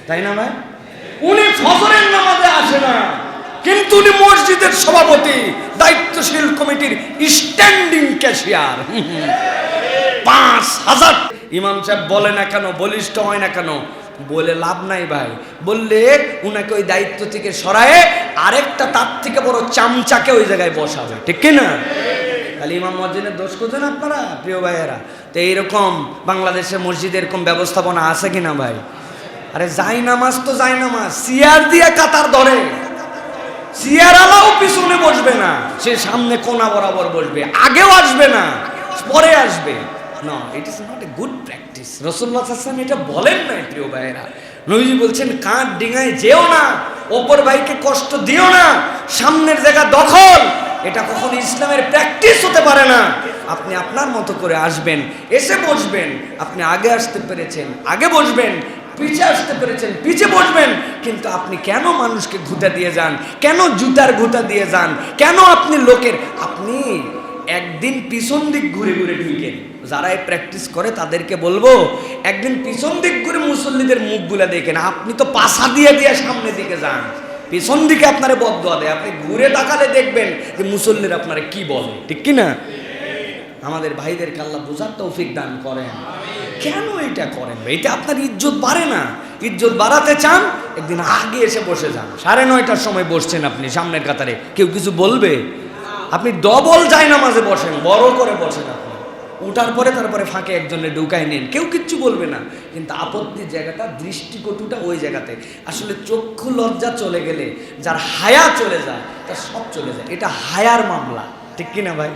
তাই না ভাই? উনি ফজরের নামাজে আসে না, কিন্তু উনি মসজিদের সভাপতি, দায়িত্বশীল কমিটির স্ট্যান্ডিং ক্যাশিয়ার। 5000 ইমাম সাহেব বলে না কেন, বলিষ্ঠ হয় না কেন, বলে লাভ নাই ভাই। বললে উনাকে ওই দায়িত্ব থেকে সরায়ে আরেকটা তার থেকে বড় চামচাকে ওই জায়গায় বসাবে, ঠিক কিনা? তাহলে ইমাম মসজিদের দোষ করছেন আপনারা, প্রিয় ভাইয়েরা। তো এইরকম বাংলাদেশের মসজিদে এরকম ব্যবস্থাপনা আছে কিনা ভাই? আরে যাই নামাজ তো যাই নামাজ, চেয়ার দিয়ে কাতার ধরে, চেয়ার আলাও পিছনে বসবে না, সে সামনে কোনা বরাবর বসবে, আগেও আসবে না, পরে আসবে। না, it is not a good practice. রাসূলুল্লাহ সাল্লাল্লাহু আলাইহি ওয়াসাল্লাম এটা বলেন নাই, প্রিয় ভাইয়েরা। নবীজি বলছেন কাঁধ ডিঙায় যেও না, অপর ভাইকে কষ্ট দিও না, সামনের জায়গা দখল, এটা কখনো ইসলামের প্র্যাকটিস হতে পারে না। আপনি আপনার মতো করে আসবেন, এসে বসবেন, আপনি আগে আসতে পেরেছেন আগে বসবেন, পিছে আসতে পেরেছেন পিছে বসবেন। কিন্তু আপনি কেন মানুষকে ঘুঁটা দিয়ে যান? কেন জুতার ঘুঁটা দিয়ে যান? কেন আপনি লোকের, আপনি একদিন পিছন দিক ঘুরে ঘুরে ঢুকেন। যারা এই প্র্যাকটিস করে তাদেরকে বলবো, একদিন পিছন দিক ঘুরে মুসল্লিদের মুখগুলা দেখেন। আপনি তো পাশা দিয়ে দিয়ে সামনের দিকে যান, পিছন দিকে আপনারে বদদোয়া দেয়। আপনি ঘুরে তাকালে দেখবেন যে মুসল্লিরা আপনারা কি বলে, ঠিক কি না? আমাদের ভাইদেরকে আল্লাহ বোঝার তৌফিক দান করেন। কেন এটা করেন? এটা আপনার ইজ্জত বাড়ে না। ইজ্জত বাড়াতে চান, একদিন আগে এসে বসে যান। 9:30টার সময় বসছেন আপনি সামনের কাতারে, কেউ কিছু বলবে? আপনি ডবল জায়নামাজে বসেন, বড় করে বসেন। আপনি উঠার পরে তারপরে ফাঁকে একজনে ঢুকাই নেন, কেউ কিচ্ছু বলবে না। কিন্তু আপত্তির জায়গাটা, দৃষ্টিকটুটা ওই জায়গাতে। আসলে চক্ষু লজ্জা চলে গেলে যার হায়া চলে যায়, তার সব চলে যায়। এটা হায়ার মামলা, ঠিক কিনা ভাই?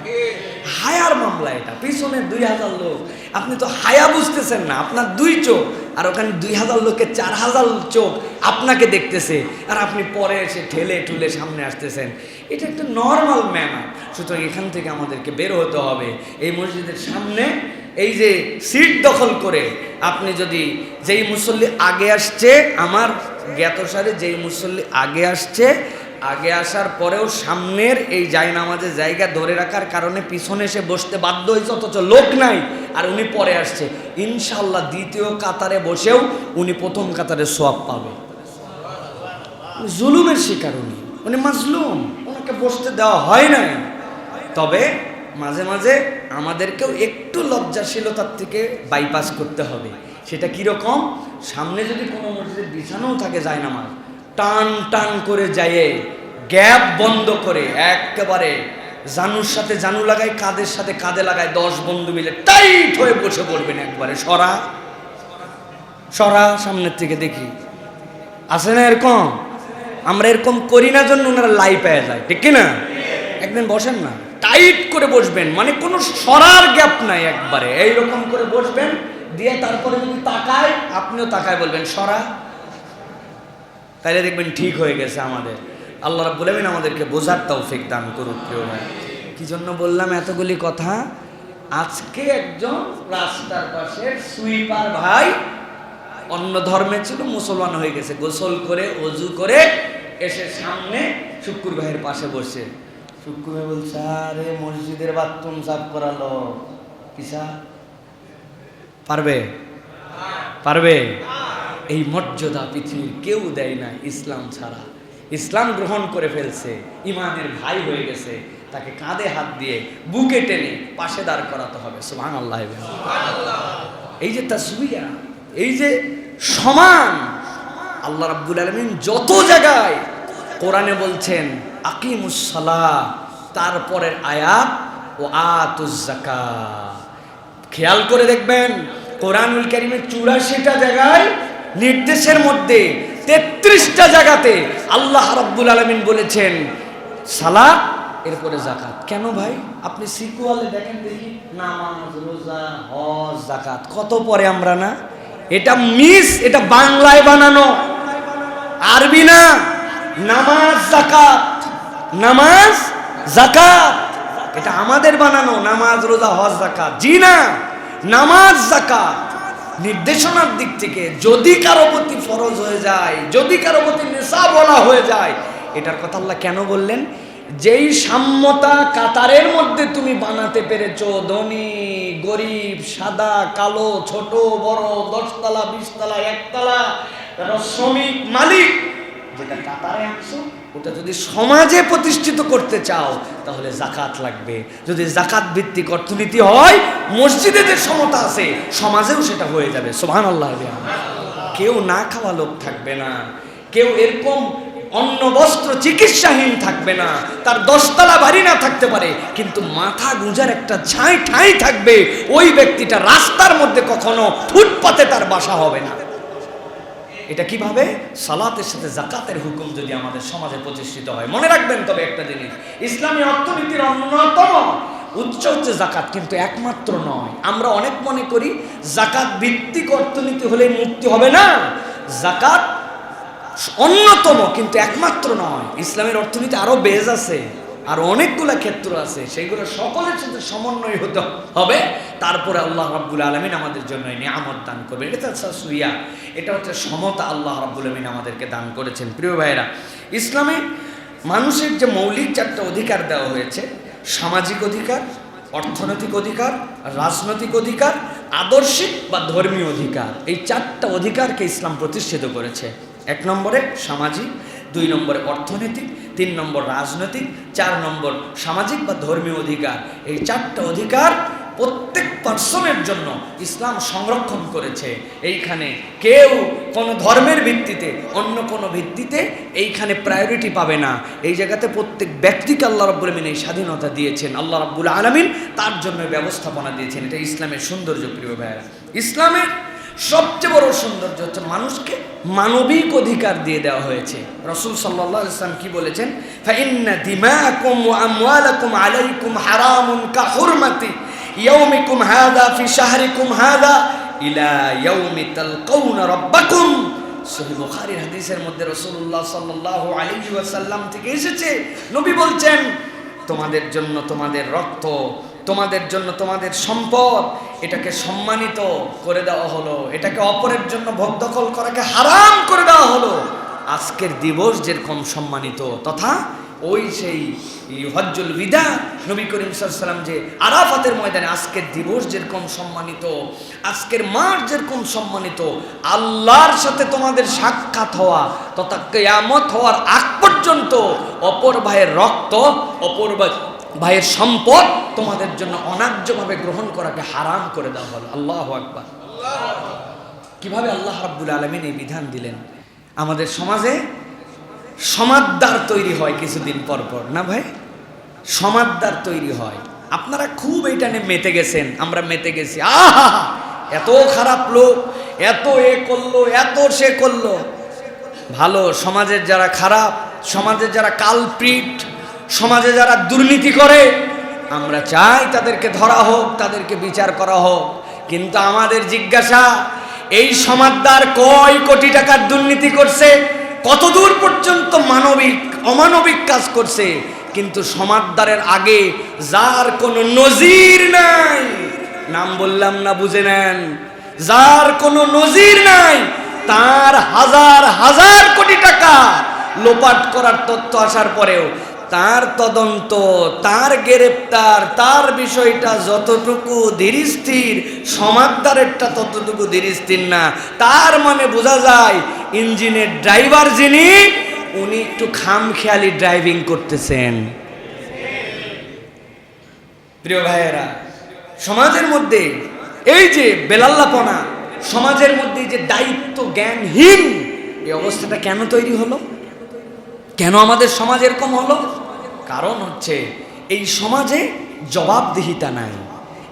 হায়ার মামলা এটা। পিছনে 2000 লোক, আপনি তো হায়া বুঝতেছেন না। আপনার 2 চোখ, আর ওখানে 2000 লোকের 4000 চোখ আপনাকে দেখতেছে, আর আপনি পরে এসে ঠেলে ঠুলে সামনে আসতেছেন। এটা একটা নর্মাল ম্যানার। সুতরাং এখান থেকে আমাদেরকে বের হতে হবে। এই মসজিদের সামনে এই যে সিট দখল করে আপনি যদি, যেই মুসল্লি আগে আসছে, আমার জ্ঞাতসারে যেই মুসল্লি আগে আসছে, আগে আসার পরেও সামনের এই জায়নামাজের জায়গা ধরে রাখার কারণে পিছনে এসে বসতে বাধ্য হয়েছে, অথচ লোক নাই, আর উনি পরে আসছে, ইনশাল্লাহ দ্বিতীয় কাতারে বসেও উনি প্রথম কাতারে সওয়াব পাবে। জুলুমের শিকার উনি মাজলুম, ওনাকে বসতে দেওয়া হয় নাই। তবে মাঝে মাঝে আমাদেরকেও একটু লজ্জাশীলতার থেকে বাইপাস করতে হবে। সেটা কীরকম? সামনে যদি কোনো মসজিদে বিছানাও থাকে জায়নামাজ, টান টান করে যায়, গ্যাপ বন্ধ করে একেবারে জানুর সাথে জানু লাগায়, কাঁধের সাথে কাঁধে লাগায়, 10 বন্ধু মিলে টাইট হয়ে বসে পড়বেন একবারে। সরা সরা সামনের থেকে দেখি, আসে না এরকম? আমরা এরকম করি না জন্য ওনারা লাই পেয়ে যায়, ঠিক কিনা? একদিন বসেন না, টাইট করে বসবেন, মানে কোনো সরার গ্যাপ নাই, একবারে এইরকম করে বসবেন দিয়ে তারপরে যদি তাকায়, আপনিও তাকায় বলবেন সরা, তাইলে দেখবেন ঠিক হয়ে গেছে। আমাদের আল্লাহ রাব্বুল আলামিন আমাদেরকে বোঝার তৌফিক দান করুক। প্রিয় ভাই, কি জন্য বললাম এতগুলি কথা? আজকে একজন রাস্তার পাশের সুইপার ভাই অন্য ধর্মে ছিল, মুসলমান হয়ে গেছে, গোসল করে ওযু করে এসে সামনে শুক্কুর ভাইয়ের পাশে বসে, শুক্কুর ভাই বলছে, আরে মসজিদের বাথরুম সাফ করালো, কিসা পারবে? পারবে? এই মর্যাদা পৃথিবীর কেউ দেয় না ইসলাম ছাড়া। ইসলাম গ্রহণ করে ফেলছে, ইমানের ভাই হয়ে গেছে, তাকে কাঁধে হাত দিয়ে বুকে টেনে পাশে দাঁড় করাতে হবে। সুবহানাল্লাহ। এই যে তাসবিয়া, এই যে সমান, আল্লাহ রাব্বুল আলামিন যত জায়গায় কোরআনে বলছেন আকিমুস সালাহ, তারপরের আয়াত ও আতুজ যাকাত। খেয়াল করে দেখবেন কোরআনুল কারীমের 84টা জায়গায় নির্দেশের মধ্যে 33টা জায়গাতে আল্লাহ রাব্বুল আলামিন বলেছেন সালাত, এরপরে যাকাত। কেন ভাই? আপনি সিকুয়ালে দেখেন দেখি, নামাজ, রোজা, হজ, যাকাত কত পরে আমরা না? এটা মিস, এটা বাংলায় বানানো, আরবি না। নামাজ যাকাত, নামাজ যাকাত, এটা আমাদের বানানো। নামাজ, রোজা, হজ, যাকাত, জি না, নামাজ, যাকাত। নির্দেশনার দিক থেকে যদি কারো প্রতি ফরজ হয়ে যায়, যদি কারো প্রতি নিসাব বলা হয়ে যায়, এটার কথা আল্লাহ কেন বললেন? যেই সাম্যতা কাতারের মধ্যে তুমি বানাতে পেরেছো, ধনী গরিব, সাদা কালো, ছোট বড়, 10 তলা 20 তলা 1 তলা, শ্রমিক মালিক, যেটা কাতারে আনছো ওটা যদি সমাজে প্রতিষ্ঠিত করতে চাও তাহলে যাকাত লাগবে। যদি যাকাত ভিত্তিক অর্থনীতি হয়, মসজিদে যে সমতা আছে সমাজেও সেটা হয়ে যাবে। সুবহানাল্লাহ। কেউ না খাওয়া লোক থাকবে না, কেউ এরকম অন্ন বস্ত্র চিকিৎসাহীন থাকবে না, তার 10 তলা বাড়ি না থাকতে পারে কিন্তু মাথা গুঁজার একটা ঠাঁই থাকবে। ওই ব্যক্তিটা রাস্তার মধ্যে কখনো ফুটপাতে তার বাসা হবে না। এটা কিভাবে? সালাতের সাথে যাকাতের হুকুম যদি আমাদের সমাজে প্রতিষ্ঠিত হয়। মনে রাখবেন তবে একটা জিনিস, ইসলামী অর্থনীতির অন্যতম উচ্চ হচ্ছে যাকাত, কিন্তু একমাত্র নয়। আমরা অনেক মনে করি যাকাত ভিত্তিক অর্থনীতি হলে মুক্তি হবে না। যাকাত অন্যতম কিন্তু একমাত্র নয়। ইসলামের অর্থনীতি আরো বেজ আছে, আর অনেকগুলা ক্ষেত্র আছে, সেইগুলো সকলের সাথে সমন্বয় হতে হবে। তারপরে আল্লাহ রাব্বুল আলামিন আমাদের জন্য নিয়ামত দান করবে। এটা সুইয়া, এটা হচ্ছে সমতা আল্লাহ রাব্বুল আলামিন আমাদেরকে দান করেছেন। প্রিয় ভাইয়েরা, ইসলামে মানুষের যে মৌলিক 4টা অধিকার দেওয়া হয়েছে, সামাজিক অধিকার, অর্থনৈতিক অধিকার, রাজনৈতিক অধিকার, আদর্শিক বা ধর্মীয় অধিকার, এই 4টা অধিকারকে ইসলাম প্রতিষ্ঠিত করেছে। 1 নম্বরে সামাজিক, 2 নম্বরে অর্থনৈতিক, 3 নম্বর রাজনৈতিক, 4 নম্বর সামাজিক বা ধর্মীয় অধিকার। এই 4টা অধিকার প্রত্যেক পার্সনের জন্য ইসলাম সংরক্ষণ করেছে। এইখানে কেউ কোনো ধর্মের ভিত্তিতে, অন্য কোনো ভিত্তিতে এইখানে প্রায়োরিটি পাবে না। এই জায়গাতে প্রত্যেক ব্যক্তিকে আল্লাহ রাব্বুল আলামিন এই স্বাধীনতা দিয়েছেন। আল্লাহ রাব্বুল আলামিন তার জন্য ব্যবস্থাপনা দিয়েছেন। এটা ইসলামের সৌন্দর্য। প্রিয় ভাইয়েরা, ইসলামের সবচেয়ে বড় সৌন্দর্য হচ্ছে মানুষকে মানবিক অধিকার দিয়ে দেওয়া হয়েছে। রাসূল সাল্লাল্লাহু আলাইহি ওয়াসাল্লাম কি বলেছেন? ফাইন্না দিমাআকুম ওয়া আমওয়ালাকুম আলাইকুম হারামুন কাহুরমাতি ইয়াউমিকুম হাযা ফি শাহরিকুম হাযা ইলা ইয়াউমি তালকাউনা রাব্বাকুম। সহিহ বুখারীর হাদিসের মধ্যে রাসূলুল্লাহ সাল্লাল্লাহু আলাইহি ওয়াসাল্লাম থেকে এসেছে, নবী বলছেন, তোমাদের জন্য তোমাদের রক্ত, তোমাদের জন্য তোমাদের সম্পদ, এটাকে সম্মানিত করে দেওয়া হলো, এটাকে অপরের জন্য ভোগ দখল করাকে হারাম করে দেওয়া হলো। আজকের দিবস যেরকম সম্মানিত, তথা ওই সেই হজ্জুল বিদা, নবী করিম সাল্লাল্লাহু আলাইহি ওয়াসাল্লাম যে আরাফাতের ময়দানে আজকের দিবস যেরকম সম্মানিত, আজকের মাঠ যেরকম সম্মানিত, আল্লাহর সাথে তোমাদের সাক্ষাৎ হওয়া তথা কিয়ামত হওয়ার আগ পর্যন্ত অপর ভাইয়ের রক্ত, অপর ভাইয়ের সম্পদ তোমাদের জন্য অন্যায্যভাবে গ্রহণ করাকে হারাম করে দেওয়া হলো। আল্লাহু আকবার। কিভাবে আল্লাহ রাব্বুল আলামিন এই বিধান দিলেন? আমাদের সমাজে সমাদদার তৈরি হয় কিছুদিন পর পর, না ভাই? সমাদদার তৈরি হয়। আপনারা খুব এইটা নিয়ে মেতে গেছেন, আমরা মেতে গেছি। আহা, এত খারাপ লোক, এত এ করলো, এত সে করলো। ভালো, সমাজের যারা খারাপ, সমাজের যারা কালপ্রিট, সমাজে যারা দুর্নীতি করে, আমরা চাই তাদেরকে ধরা হোক, তাদেরকে বিচার করা হোক। কিন্তু আমাদের জিজ্ঞাসা, এই সমাজদার কয় কোটি টাকার দুর্নীতি করছে, কতদূর পর্যন্ত মানবিক অমানবিক কাজ করছে, কিন্তু সমাজদারের আগে যার কোনো নজির নাই, নাম বললাম না, বুঝে নেন, যার কোনো নজির নাই, তার হাজার হাজার কোটি টাকা লোপাট করার তথ্য আসার পরেও তার তদন্ত, তার গ্রেপ্তার, তার বিষয়টা যতটুকু ধীরস্থির, সমাজদারেরটা ততটুকু ধীরস্থির না। তার মানে বোঝা যায় ইঞ্জিনের ড্রাইভার যিনি, উনি একটু খামখেয়ালি ড্রাইভিং করতেছেন। প্রিয় ভাইয়েরা, সমাজের মধ্যে এই যে বেলাল্লাপনা, সমাজের মধ্যে যে দায়িত্ব জ্ঞানহীন, এই অবস্থাটা কেন তৈরি হলো? কেন আমাদের সমাজ এরকম হলো? কারণ হচ্ছে এই সমাজে জবাবদিহিতা নাই,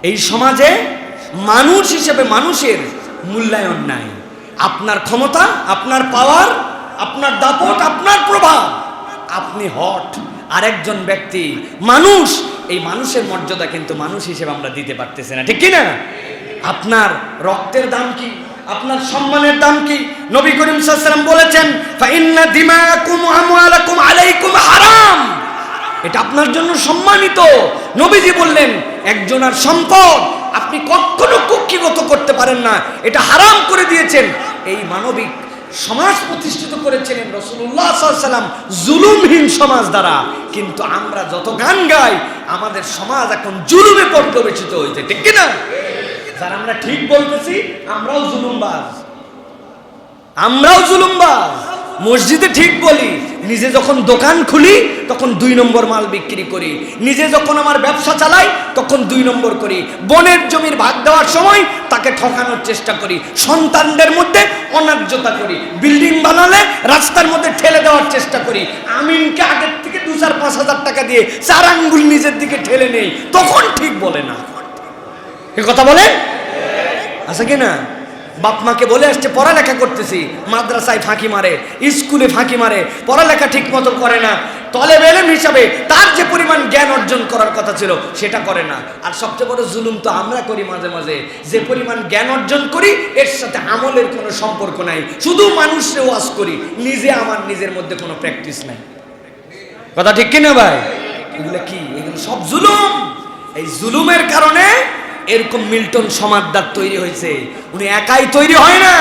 এই সমাজে মানুষ হিসেবে মানুষের মূল্যায়ন নাই। আপনার ক্ষমতা, আপনার পাওয়ার, আপনার দাপট, আপনার প্রভাব, আপনি হট, আরেকজন ব্যক্তি মানুষ, এই মানুষের মর্যাদা কিন্তু মানুষ হিসেবে আমরা দিতে পারতেছি না, ঠিক কি না? আপনার রক্তের দাম কি? আপনার সম্মানের দাম কি? নবী করিম সাল্লাল্লাহু আলাইহি ওয়াসাল্লাম বলেছেন, ফাইন্না দিমাআকুম ওয়া আমওয়ালাকুম আলাইকুম হারাম। এটা আপনার জন্য সম্মানিত। নবীজি বললেন, একজনের সম্পদ আপনি কখনো কুক্ষিগত করতে পারেন না, এটা হারাম করে দিয়েছেন। এই মানবিক সমাজ প্রতিষ্ঠিত করেছিলেন রাসূলুল্লাহ সাল্লাল্লাহু আলাইহি ওয়াসাল্লাম জুলুমহীন সমাজ দ্বারা। কিন্তু আমরা যত গান গাই, আমাদের সমাজ এখন জুলুমে পর্যবেসিত হয়েছে, ঠিক কি না? যারা আমরা ঠিক বলতেছি, আমরাও জুলুমবাজ, আমরাও জুলুমবাজ। মসজিদে ঠিক বলি, নিজে যখন দোকান খুলি তখন 2 নম্বর মাল বিক্রি করি, নিজে যখন আমার ব্যবসা চালাই তখন 2 নম্বর করি, বনের জমির ভাগ দেওয়ার সময় তাকে ঠকানোর চেষ্টা করি, সন্তানদের মধ্যে অন্যায্যতা করি, বিল্ডিং বানালে রাস্তার মধ্যে ঠেলে দেওয়ার চেষ্টা করি, আমিনকে আগের থেকে 2-4-5 হাজার টাকা দিয়ে 4 আঙ্গুল নিজের দিকে ঠেলে নেই, তখন ঠিক বলে না। এ কথা বলে আছে কি না? বাপ মাকে বলে আসছে পড়ালেখা করতেছি, মাদ্রাসায় ফাঁকি মারে, স্কুলে ফাঁকি মারে, পড়ালেখা ঠিক মতো করে না, তলেবে ইলম হিসাবে তার যে পরিমাণ জ্ঞান অর্জন করার কথা ছিল সেটা করে না। আর সবচেয়ে বড় জুলুম তো আমরা করি মাঝে মাঝে, যে পরিমাণ জ্ঞান অর্জন করি এর সাথে আমলের কোনো সম্পর্ক নাই, শুধু মানুষকে ওয়াজ করি, নিজের মধ্যে কোনো প্র্যাকটিস নাই। কথা ঠিক কিনা ভাই? এগুলো কি? এগুলো সব জুলুম। এই জুলুমের কারণে এরকম মিল্টন সমাজদার তৈরি হয়েছে। উনি একাই তৈরি হয় না,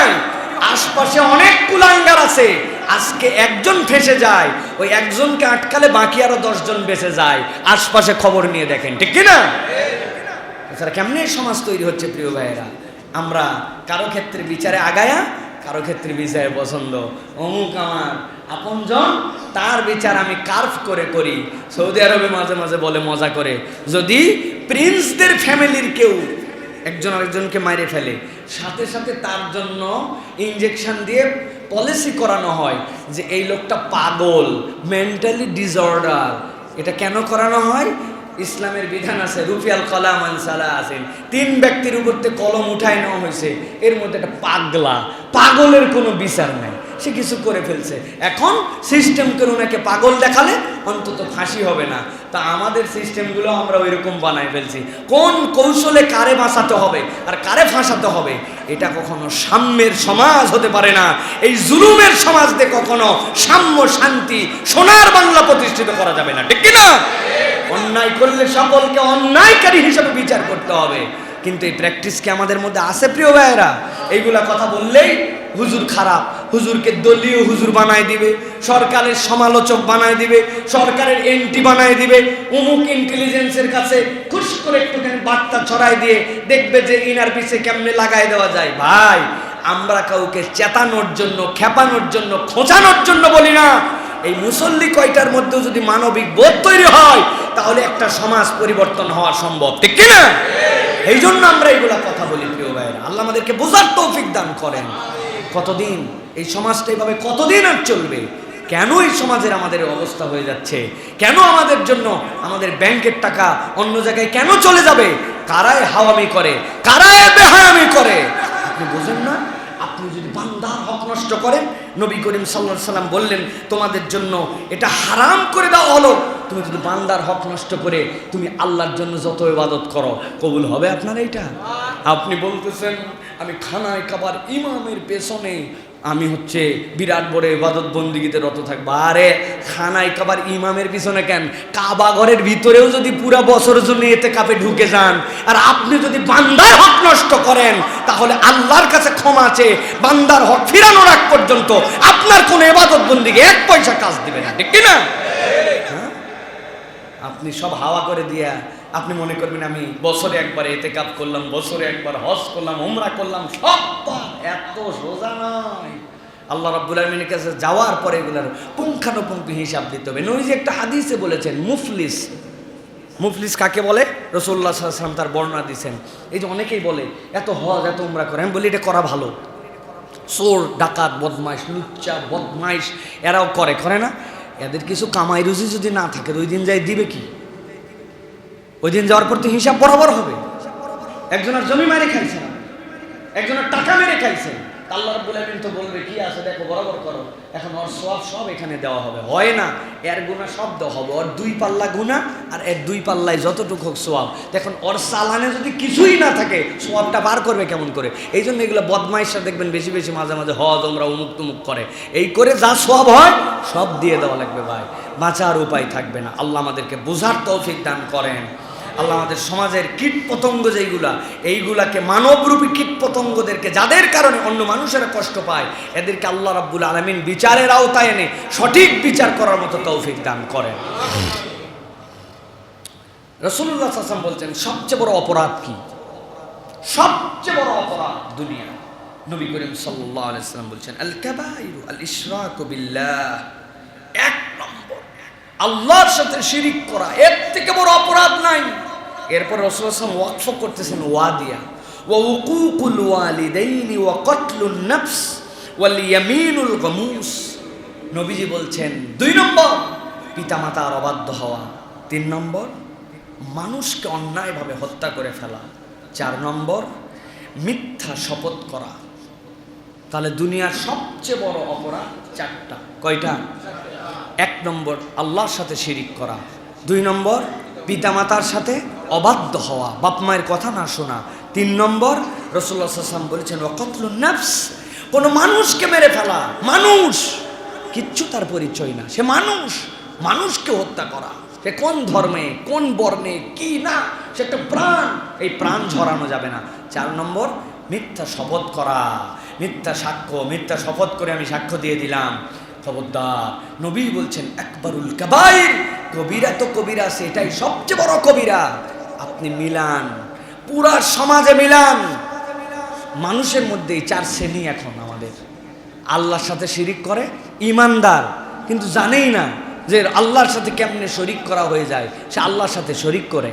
আশপাশে অনেক কুলাঙ্গার আছে। আজকে একজন ফেসে যায়, ওই একজনকে আটকালে বাকি আরো 10 জন বেঁচে যায়। আশপাশে খবর নিয়ে দেখেন, ঠিক কিনা? এছাড়া কেমনে সমাজ তৈরি হচ্ছে প্রিয় ভাইয়েরা? আমরা কারো ক্ষেত্রে বিচারে আগায়া, কারো ক্ষেত্রে বিচারে পছন্দ, অমুক আমার আপনজন, তার বিচার আমি কার্ভ করে করি। সৌদি আরবে মাঝে মাঝে বলে মজা করে, যদি প্রিন্সদের ফ্যামিলির কেউ একজন আরেকজনকে মাইরে ফেলে, সাথে সাথে তার জন্য ইনজেকশন দিয়ে পলিসি করানো হয় যে এই লোকটা পাগল, মেন্টালি ডিসঅর্ডার। এটা কেন করানো হয়? ইসলামের বিধান আছে, রুফিয়াল কলাম আনসালা আছেন, 3 ব্যক্তির উপর কলম উঠায় নেওয়া হয়েছে, এর মধ্যে একটা পাগলা, পাগলের কোনো বিচার নাই, সে কিছু করে ফেলছে। এখন সিস্টেম করে ওনাকে পাগল দেখালে অন্তত ফাঁসি হবে না। তা আমাদের সিস্টেমগুলো আমরা ওইরকম বানাই ফেলছি, কোন কৌশলে কারে বাঁচাতে হবে আর কারে ফাঁসাতে হবে। এটা কখনো সাম্যের সমাজ হতে পারে না। এই জুলুমের সমাজ দিয়ে কখনো সাম্য, শান্তি, সোনার বাংলা প্রতিষ্ঠিত করা যাবে না, ঠিক কিনা? অন্যায় করলে সকলকে অন্যায়কারী হিসেবে বিচার করতে হবে। কিন্তু এই প্র্যাকটিস কি আমাদের মধ্যে আছে প্রিয় ভাইয়েরা? এইগুলা কথা বললেই হুজুর খারাপ, হুজুরকে দলীয় হুজুর বানায় দিবে, সরকারের সমালোচক বানায় দিবে, সরকারের এন্টি বানায় দিবে, অমুক ইন্টেলিজেন্সের কাছে খুশ করে একটুখানি বার্তা ছড়াই দিয়ে দেখবে যে ইনার পিছে কেমনে লাগাই দেওয়া যায়। ভাই, আমরা কাউকে চেতানোর জন্য, খেপানোর জন্য, খোঁচানোর জন্য বলি না। এই মুসল্লি কয়টার মধ্যে যদি মানবিক বোধ তৈরি হয়, তাহলে একটা সমাজ পরিবর্তন হওয়া সম্ভব, ঠিক কিনা? এই জন্য আমরা এইগুলা কথা বলি প্রিয় ভাইরা। আল্লাহ আমাদেরকে বোঝার তৌফিক দান করেন। কতদিন এই সমাজটা এইভাবে কতদিন আর চলবে? কেন এই সমাজের আমাদের অবস্থা হয়ে যাচ্ছে? কেন আমাদের জন্য আমাদের ব্যাংকের টাকা অন্য জায়গায় কেন চলে যাবে? কারায় হাওয়ামি করে, কারায় বেহায়ামি করে, আপনি বোঝেন না? আপনি যদি বান্দার হক নষ্ট করেন, নবী করিম সাল্লাল্লাহু আলাইহি সাল্লাম বললেন তোমাদের জন্য এটা হারাম করে দেওয়া হলো। তুমি যদি বান্দার হক নষ্ট করে তুমি আল্লাহর জন্য যত ইবাদত করো, কবুল হবে আপনার? এইটা আপনি বলতেছেন আমি খানায় কাবার ইমামের পেছনে আমি বিরাট বড় ইবাদত বন্দিগিতে রত থাকবো। আরে খানায় কাবার ইমামের পিছনে কেন? কাবা ঘরের ভিতরেও যদি পুরা বছরের জন্য এতে কাপে ঢুকে যান আর আপনি যদি বান্দার হক নষ্ট করেন, তাহলে আল্লাহর কাছে ক্ষমা আছে, বান্দার হক ফিরানোর আগ পর্যন্ত আপনার কোনো ইবাদত বন্দিকে 1 পয়সা কাজ দিবে না, ঠিক কিনা? আপনি সব হাওয়া করে দিয়া আপনি মনে করবেন আমি বছরে একবার ইতিকাফ করলাম, বছরে একবার হজ করলাম, উমরা করলাম, সব এত সোজা নয়। আল্লাহ রাব্বুল আলামিনের কাছে যাওয়ার পরে এগুলার পুঙ্খানুপুঙ্খ হিসাব দিতে হবে। নবীজি একটা হাদিসে বলেছেন মুফলিস, মুফলিস কাকে বলে? রাসূলুল্লাহ সাল্লাল্লাহু আলাইহি ওয়াসাল্লাম তার বর্ণনা দিয়েছেন। এই যে অনেকেই বলে এত হজ এত উমরা করে, আমি বলি এটা করা ভালো। চোর, ডাকাত, বদমাইশ, লুচ্চা, বদমাইশ এরাও করে না? এদের কিছু কামাই রুজি যদি না থাকে, ওই দিন যাই দিবে কি? ওই দিন যাওয়ার পর তো হিসাব বরাবর হবে। একজনের জমি মেরে খাইছে না, একজনের টাকা মেরে খাইছে, আল্লাহ রাব্বুল আলামিন তো বলবে কি আছে দেখো, বরাবর করো, এখন ওর সওয়াব সব এখানে দেওয়া হবে। হয় না, এর গুনাহ সব দেওয়া হবে। ওর 2 পাল্লা গুনাহ আর এর 2 পাল্লায় যতটুকু হোক সওয়াব। দেখুন ওর চালানে যদি কিছুই না থাকে, সওয়াবটা বার করবে কেমন করে? এই জন্য এগুলো বদমাইশরা দেখবেন বেশি বেশি মাঝে মাঝে হজ উমরা উমুক তুমুক করে, এই করে যা সওয়াব হয় সব দিয়ে দেওয়া লাগবে। ভাই, বাঁচার উপায় থাকবে না। আল্লাহ আমাদেরকে বোঝার তৌফিক দান করেন। আল্লাহ আমাদের সমাজের কীট পতঙ্গ যেইগুলা, এইগুলাকে মানবরূপী কীট পতঙ্গদেরকে, যাদের কারণে অন্য মানুষেরা কষ্ট পায়, এদেরকে আল্লাহ রাব্বুল আলামিন বিচারের আওতায় এনে সঠিক বিচার করার মতো তৌফিক দান করেন। রাসূলুল্লাহ সাল্লাল্লাহু আলাইহি ওয়াসাল্লাম বলছেন সবচেয়ে বড় অপরাধ কি? সবচেয়ে বড় অপরাধ দুনিয়া, নবী করিম সাল্লাল্লাহু আলাইহি ওয়াসাল্লাম বলছেন আল কাবাইরু আল ইশরাকু বিল্লাহ, এক নম্বর আল্লাহর সাথে শিরিক করা, এর থেকে বড় অপরাধ নাই। এরপর রাসূলুল্লাহ সাল্লাল্লাহু আলাইহি ওয়াসাল্লাম ওয়াকফ করতেছেন ওয়াদিয়া, ওয়া উকুকুল ওয়ালিদাইনি ওয়া কতলুন নফস ওয়াল ইয়ামিনুল গামুস। নবীজি বলছেন 2 নম্বর পিতামাতার অবাধ্য হওয়া, 3 নম্বর মানুষকে অন্যায়ভাবে হত্যা করে ফেলা, 4 নম্বর মিথ্যা শপথ করা। তাহলে দুনিয়ার সবচেয়ে বড় অপরাধ 4টা। কয়টা? 1 নম্বর আল্লাহর সাথে শিরিক করা, 2 নম্বর পিতামাতার সাথে অবাধ্য হওয়া, বাপ মায়ের কথা না শোনা, 3 নম্বর রাসূলুল্লাহ সাল্লাল্লাহু আলাইহি ওয়াসাল্লাম বলেছেন ওয়া কতলুন নফস, কোনো মানুষকে মেরে ফেলা। মানুষ কিচ্ছু তার পরিচয় না, সে মানুষ, মানুষকে হত্যা করা, সে কোন ধর্মে কোন বর্ণে কি না, সে একটা প্রাণ, এই প্রাণ ঝরানো যাবে না। 4 নম্বর মিথ্যা শপথ করা, মিথ্যা সাক্ষ্য, মিথ্যা শপথ করে আমি সাক্ষ্য দিয়ে দিলাম, খবরদার। নবী বলছেন আকবারুল কাবাইর, কবিরা তো কবিরা আছে, এটাই সবচেয়ে বড় কবিরা। আপনি মিলান, পুরা সমাজে মিলান, মানুষের মধ্যেই 4 শ্রেণী এখন আমাদের। আল্লাহর সাথে শিরিক করে, ইমানদার কিন্তু জানেই না যে আল্লাহর সাথে কেমনে শরিক করা হয়ে যায়, সে আল্লাহর সাথে শরিক করে।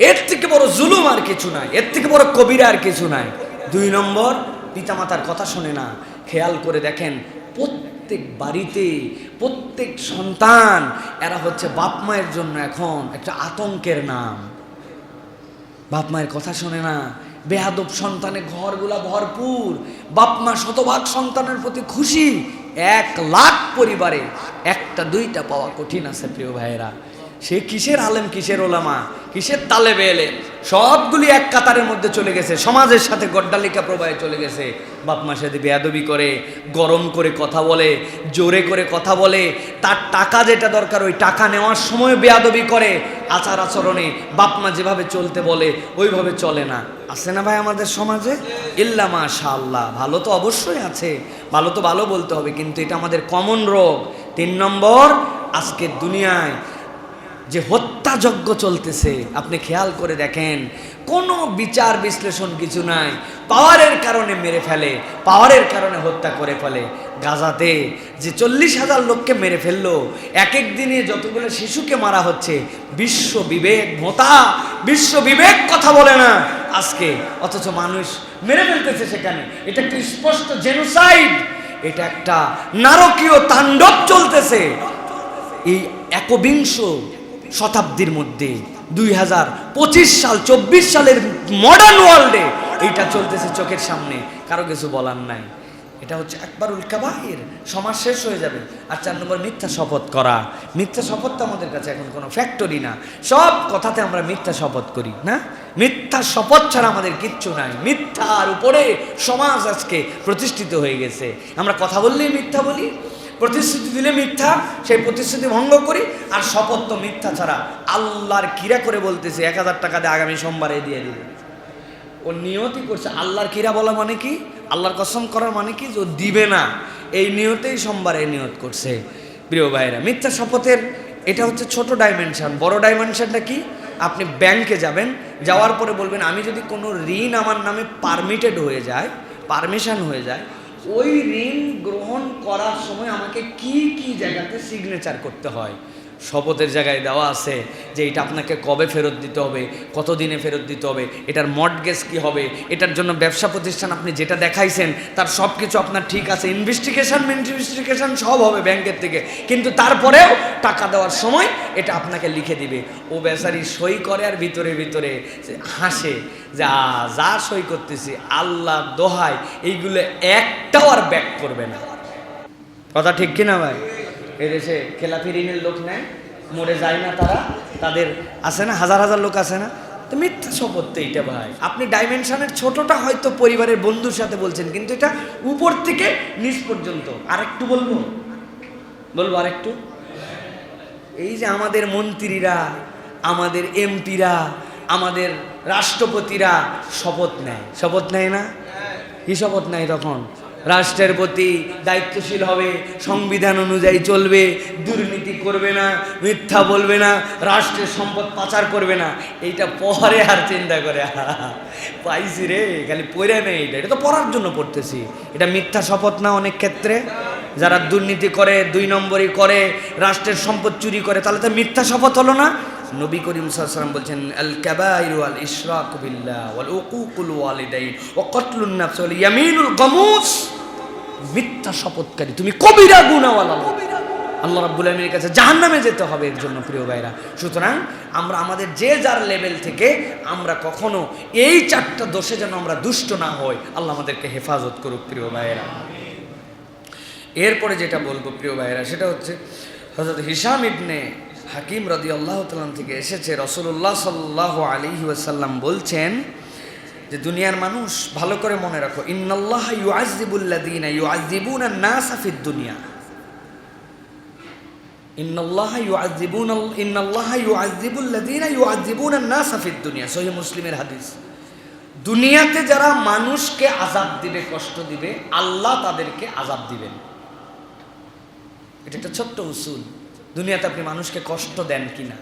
এর থেকে বড় জুলুম আর কিছু নাই, এর থেকে বড় কবিরা আর কিছু নাই। 2 নম্বর পিতামাতার কথা শোনে না। খেয়াল করে দেখেন প্রত্যেক বাড়িতে প্রত্যেক সন্তান, এরা হচ্ছে বাপ মায়ের জন্য এখন একটা আতঙ্কের নাম। বাপ মায়ের কথা শোনে না, বেয়াদব সন্তানে ঘরগুলা ভরপুর, বাপ মা শতভাগ সন্তানের প্রতি খুশি। 1 লাখ পরিবারে 1টা 2টা পাওয়া কঠিন আছে প্রিয় ভাইয়েরা। সে কিসের আলেম, কিসের ওলামা, কিসের তালেবে এলেম, সবগুলি এক কাতারের মধ্যে চলে গেছে, সমাজের সাথে গড্ডালিকা প্রবাহে চলে গেছে। বাপ মার সাথে বেয়াদবি করে, গরম করে কথা বলে, জোরে করে কথা বলে, তার টাকা যেটা দরকার ওই টাকা নেওয়ার সময় বেয়াদবি করে, আচার আচরণে বাপ মা যেভাবে চলতে বলে ওইভাবে চলে না। আছে না ভাই আমাদের সমাজে? ইল্লা মাশাআল্লাহ, ভালো তো অবশ্যই আছে, ভালো তো ভালো বলতে হবে, কিন্তু এটা আমাদের কমন রোগ। 3 নম্বর আজকে দুনিয়ায় যে হত্যাযজ্ঞ চলতেছে, আপনি খেয়াল করে দেখেন, কোনো বিচার বিশ্লেষণ কিছু নাই, পাওয়ারের কারণে মেরে ফেলে, পাওয়ারের কারণে হত্যা করে ফেলে। গাজাতে যে 40,000 লোককে মেরে ফেললো, এক এক দিনে যতগুলো শিশুকে মারা হচ্ছে, বিশ্ব বিবেক মোতা, বিশ্ব বিবেক কথা বলে না আজকে, অথচ মানুষ মেরে ফেলতেছে সেখানে। এটা একটা স্পষ্ট জেনোসাইড, এটা একটা নারকীয় তাণ্ডব চলতেছে এই 21 শতাব্দীর মধ্যে। 2025 সাল 24 সালের মডার্ন ওয়ার্ল্ডে এইটা চলতেছে চোখের সামনে, কারো কিছু বলার নাই। এটা হচ্ছে আকবারুল কাবাইর, সমাজ শেষ হয়ে যাবে। আর 4 নম্বর মিথ্যা শপথ করা। মিথ্যা শপথ তো আমাদের কাছে এখন কোনো ফ্যাক্টরি না, সব কথাতে আমরা মিথ্যা শপথ করি না। মিথ্যা শপথ ছাড়া আমাদের কিচ্ছু নাই। মিথ্যার উপরে সমাজ আজকে প্রতিষ্ঠিত হয়ে গেছে। আমরা কথা বললেই মিথ্যা বলি, প্রতিশ্রুতি দিলে মিথ্যা, সেই প্রতিশ্রুতি ভঙ্গ করি, আর শপথ তো মিথ্যা ছাড়া। আল্লাহর কিরা করে বলতেছে 1000 টাকা দিয়ে আগামী সোমবারে দিয়ে দিবে, ও নিয়তই করছে। আল্লাহর কিরা বলা মানে কি? আল্লাহর কসম করার মানে কি? যে ও দিবে না, এই নিয়তেই সোমবারে নিয়ত করছে। প্রিয় ভাইরা, মিথ্যা শপথের এটা হচ্ছে ছোট ডাইমেনশন। বড় ডাইমেনশনটা কি? আপনি ব্যাংকে যাবেন, যাওয়ার পরে বলবেন আমি যদি কোনো ঋণ আমার নামে পারমিটেড হয়ে যায়, পারমিশন হয়ে যায়, ওই ঋণ গ্রহণ করার সময় আমাকে কি কি জায়গাতে সিগনেচার করতে হয়। শপথের জায়গায় দেওয়া আছে যে এটা আপনাকে কবে ফেরত দিতে হবে, কত দিনে ফেরত দিতে হবে, এটার মর্টগেজ কি হবে, এটার জন্য ব্যবসা প্রতিষ্ঠান আপনি যেটা দেখাইছেন তার সব কিছু আপনার ঠিক আছে, ইনভেস্টিগেশন সব হবে ব্যাংকের থেকে, কিন্তু তারপরেও টাকা দেওয়ার সময় এটা আপনাকে লিখে দিবে। ও বেচারি সই করে আর ভিতরে ভিতরে হাসে, যা যা সই করতেছি আল্লাহ দোহাই এইগুলো একটাও আর ব্যাক করবে না। কথা ঠিক কিনা ভাই? এদেশে খেলাফি ঋণের লোক নেয়, মরে যায় না তারা, তাদের আছে না হাজার হাজার লোক আছে না। তো মিথ্যা শপথ তো এইটা ভাই। আপনি ডাইমেনশনের ছোটটা হয়তো পরিবারের বন্ধুর সাথে বলছেন, কিন্তু এটা উপর থেকে নিচ পর্যন্ত। আরেকটু বলবো আরেকটু। এই যে আমাদের মন্ত্রীরা আমাদের এমপিরা, আমাদের রাষ্ট্রপতিরা শপথ নেয়, শপথ নেয় না? কি শপথ নেয় তখন? রাষ্ট্রের প্রতি দায়িত্বশীল হবে, সংবিধান অনুযায়ী চলবে, দুর্নীতি করবে না, মিথ্যা বলবে না, রাষ্ট্রের সম্পদ পাচার করবে না। এইটা পরে আর চিন্তা করে পাইছি রে, খালি পড়ে নেই, এটা তো পড়ার জন্য পড়তেছি। এটা মিথ্যা শপথ না? অনেক ক্ষেত্রে যারা দুর্নীতি করে, 2 নম্বরই করে, রাষ্ট্রের সম্পদ চুরি করে, তাহলে তো মিথ্যা শপথ হলো না? নবী করিম সাল্লাল্লাহু আলাইহি ওয়াসাল্লাম বলছেন, আল কাবাইরু ওয়াল ইশরাকু বিল্লাহ ওয়াল উকুকুল ওয়ালিদাইন ওয়া কতলুন নাফস ওয়াল ইয়ামিনুল গামুস। মিথ্যা শপথকারী তুমি কবিরা গুনাহওয়ালা লোক, আল্লাহ রাব্বুল আলামিনের কাছে জাহান্নামে যেতে হবে এর জন্য। প্রিয় ভাইরা, সুতরাং আমরা আমাদের যে যার লেভেল থেকে আমরা কখনো এই 4টা দোষে যেন আমরা দুষ্ট না হই। আল্লাহ আমাদেরকে হেফাজত করুক। প্রিয় ভাইরা, এরপরে যেটা বলবো প্রিয় ভাইরা, সেটা হচ্ছে হযরত হিশাম ইবনে হাকিম রাদিয়াল্লাহু তাআলা থেকে এসেছে, রাসূলুল্লাহ সাল্লাল্লাহু আলাইহি ওয়াসাল্লাম বলছেন যে দুনিয়ার মানুষ ভালো করে মনে রাখো, ইন্নাল্লাহা ইউআযযিবুল্লাযীনা ইউআযযিবুনান নাসা ফিদ দুনিয়া। ইন্নাল্লাহা ইউআযযিবুল্লাযীনা ইউআযযিবুনান নাসা ফিদ দুনিয়া, সহিহ মুসলিমের হাদিস। দুনিয়াতে যারা মানুষকে আযাব দিবে, কষ্ট দিবে, আল্লাহ তাদেরকে আযাব দিবেন। এটা একটা ছোট্ট উসুল। দুনিয়াতে আপনি মানুষকে কষ্ট দেন কিনা,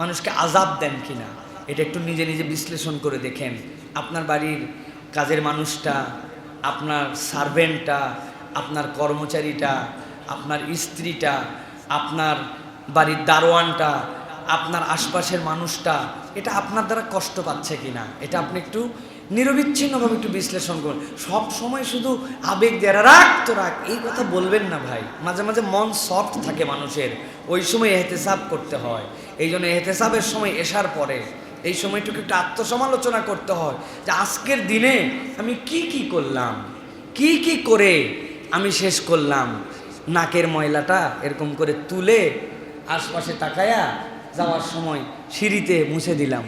মানুষকে আযাব দেন কিনা, এটা একটু নিজে নিজে বিশ্লেষণ করে দেখেন। আপনার বাড়ির কাজের মানুষটা, আপনার সার্ভেন্টটা, আপনার কর্মচারীটা, আপনার স্ত্রীটা, আপনার বাড়ির দারোয়ানটা, আপনার আশপাশের মানুষটা, এটা আপনার দ্বারা কষ্ট পাচ্ছে কিনা, এটা আপনি একটু নিরবিচ্ছিন্নভাবে একটু বিশ্লেষণ করুন। সব সময় শুধু আবেগ দিয়ে রাখ তো রাখ, এই কথা বলবেন না ভাই। মাঝে মাঝে মন সফট থাকে মানুষের, ওই সময় এহতেসাব করতে হয়। এই জন্য এহতেসাবের সময় এসার পরে এই সময়টুকু একটু আত্মসমালোচনা করতে হয় যে আজকের দিনে আমি কি কি করলাম, কি কি করে আমি শেষ করলাম। নাকের ময়লাটা এরকম করে তুলে আশপাশে তাকায়া যাওয়ার সময় সিঁড়িতে মুছে দিলাম।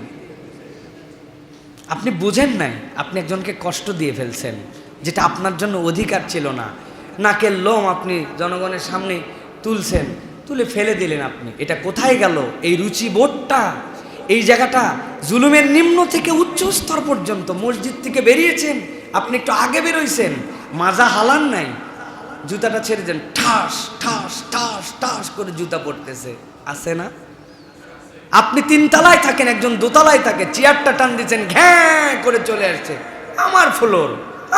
আপনি বুঝেন নাই, আপনি একজনকে কষ্ট দিয়ে ফেলছেন, যেটা আপনার জন্য অধিকার ছিল না। নাকের লোম আপনি জনগণের সামনে তুলছেন, তুলে ফেলে দিলেন। আপনি এটা কোথায় গেল? এই রুচিবোধটা, এই জায়গাটা জুলুমের নিম্ন থেকে উচ্চ স্তর পর্যন্ত। মসজিদ থেকে বেরিয়েছেন, আপনি একটু আগে বেরোইছেন, মাজা হালান নাই, জুতাটা ছেড়ে দেন, ঠাস ঠাস ঠাস ঠাস করে জুতা পড়তেছে, আছে না? আপনি 3 তলায় থাকেন, একজন 2 তলায় থাকে, চেয়ারটা টান দিচ্ছেন, ঘ্যাঁ করে চলে আসছে। আমার ফ্লোর,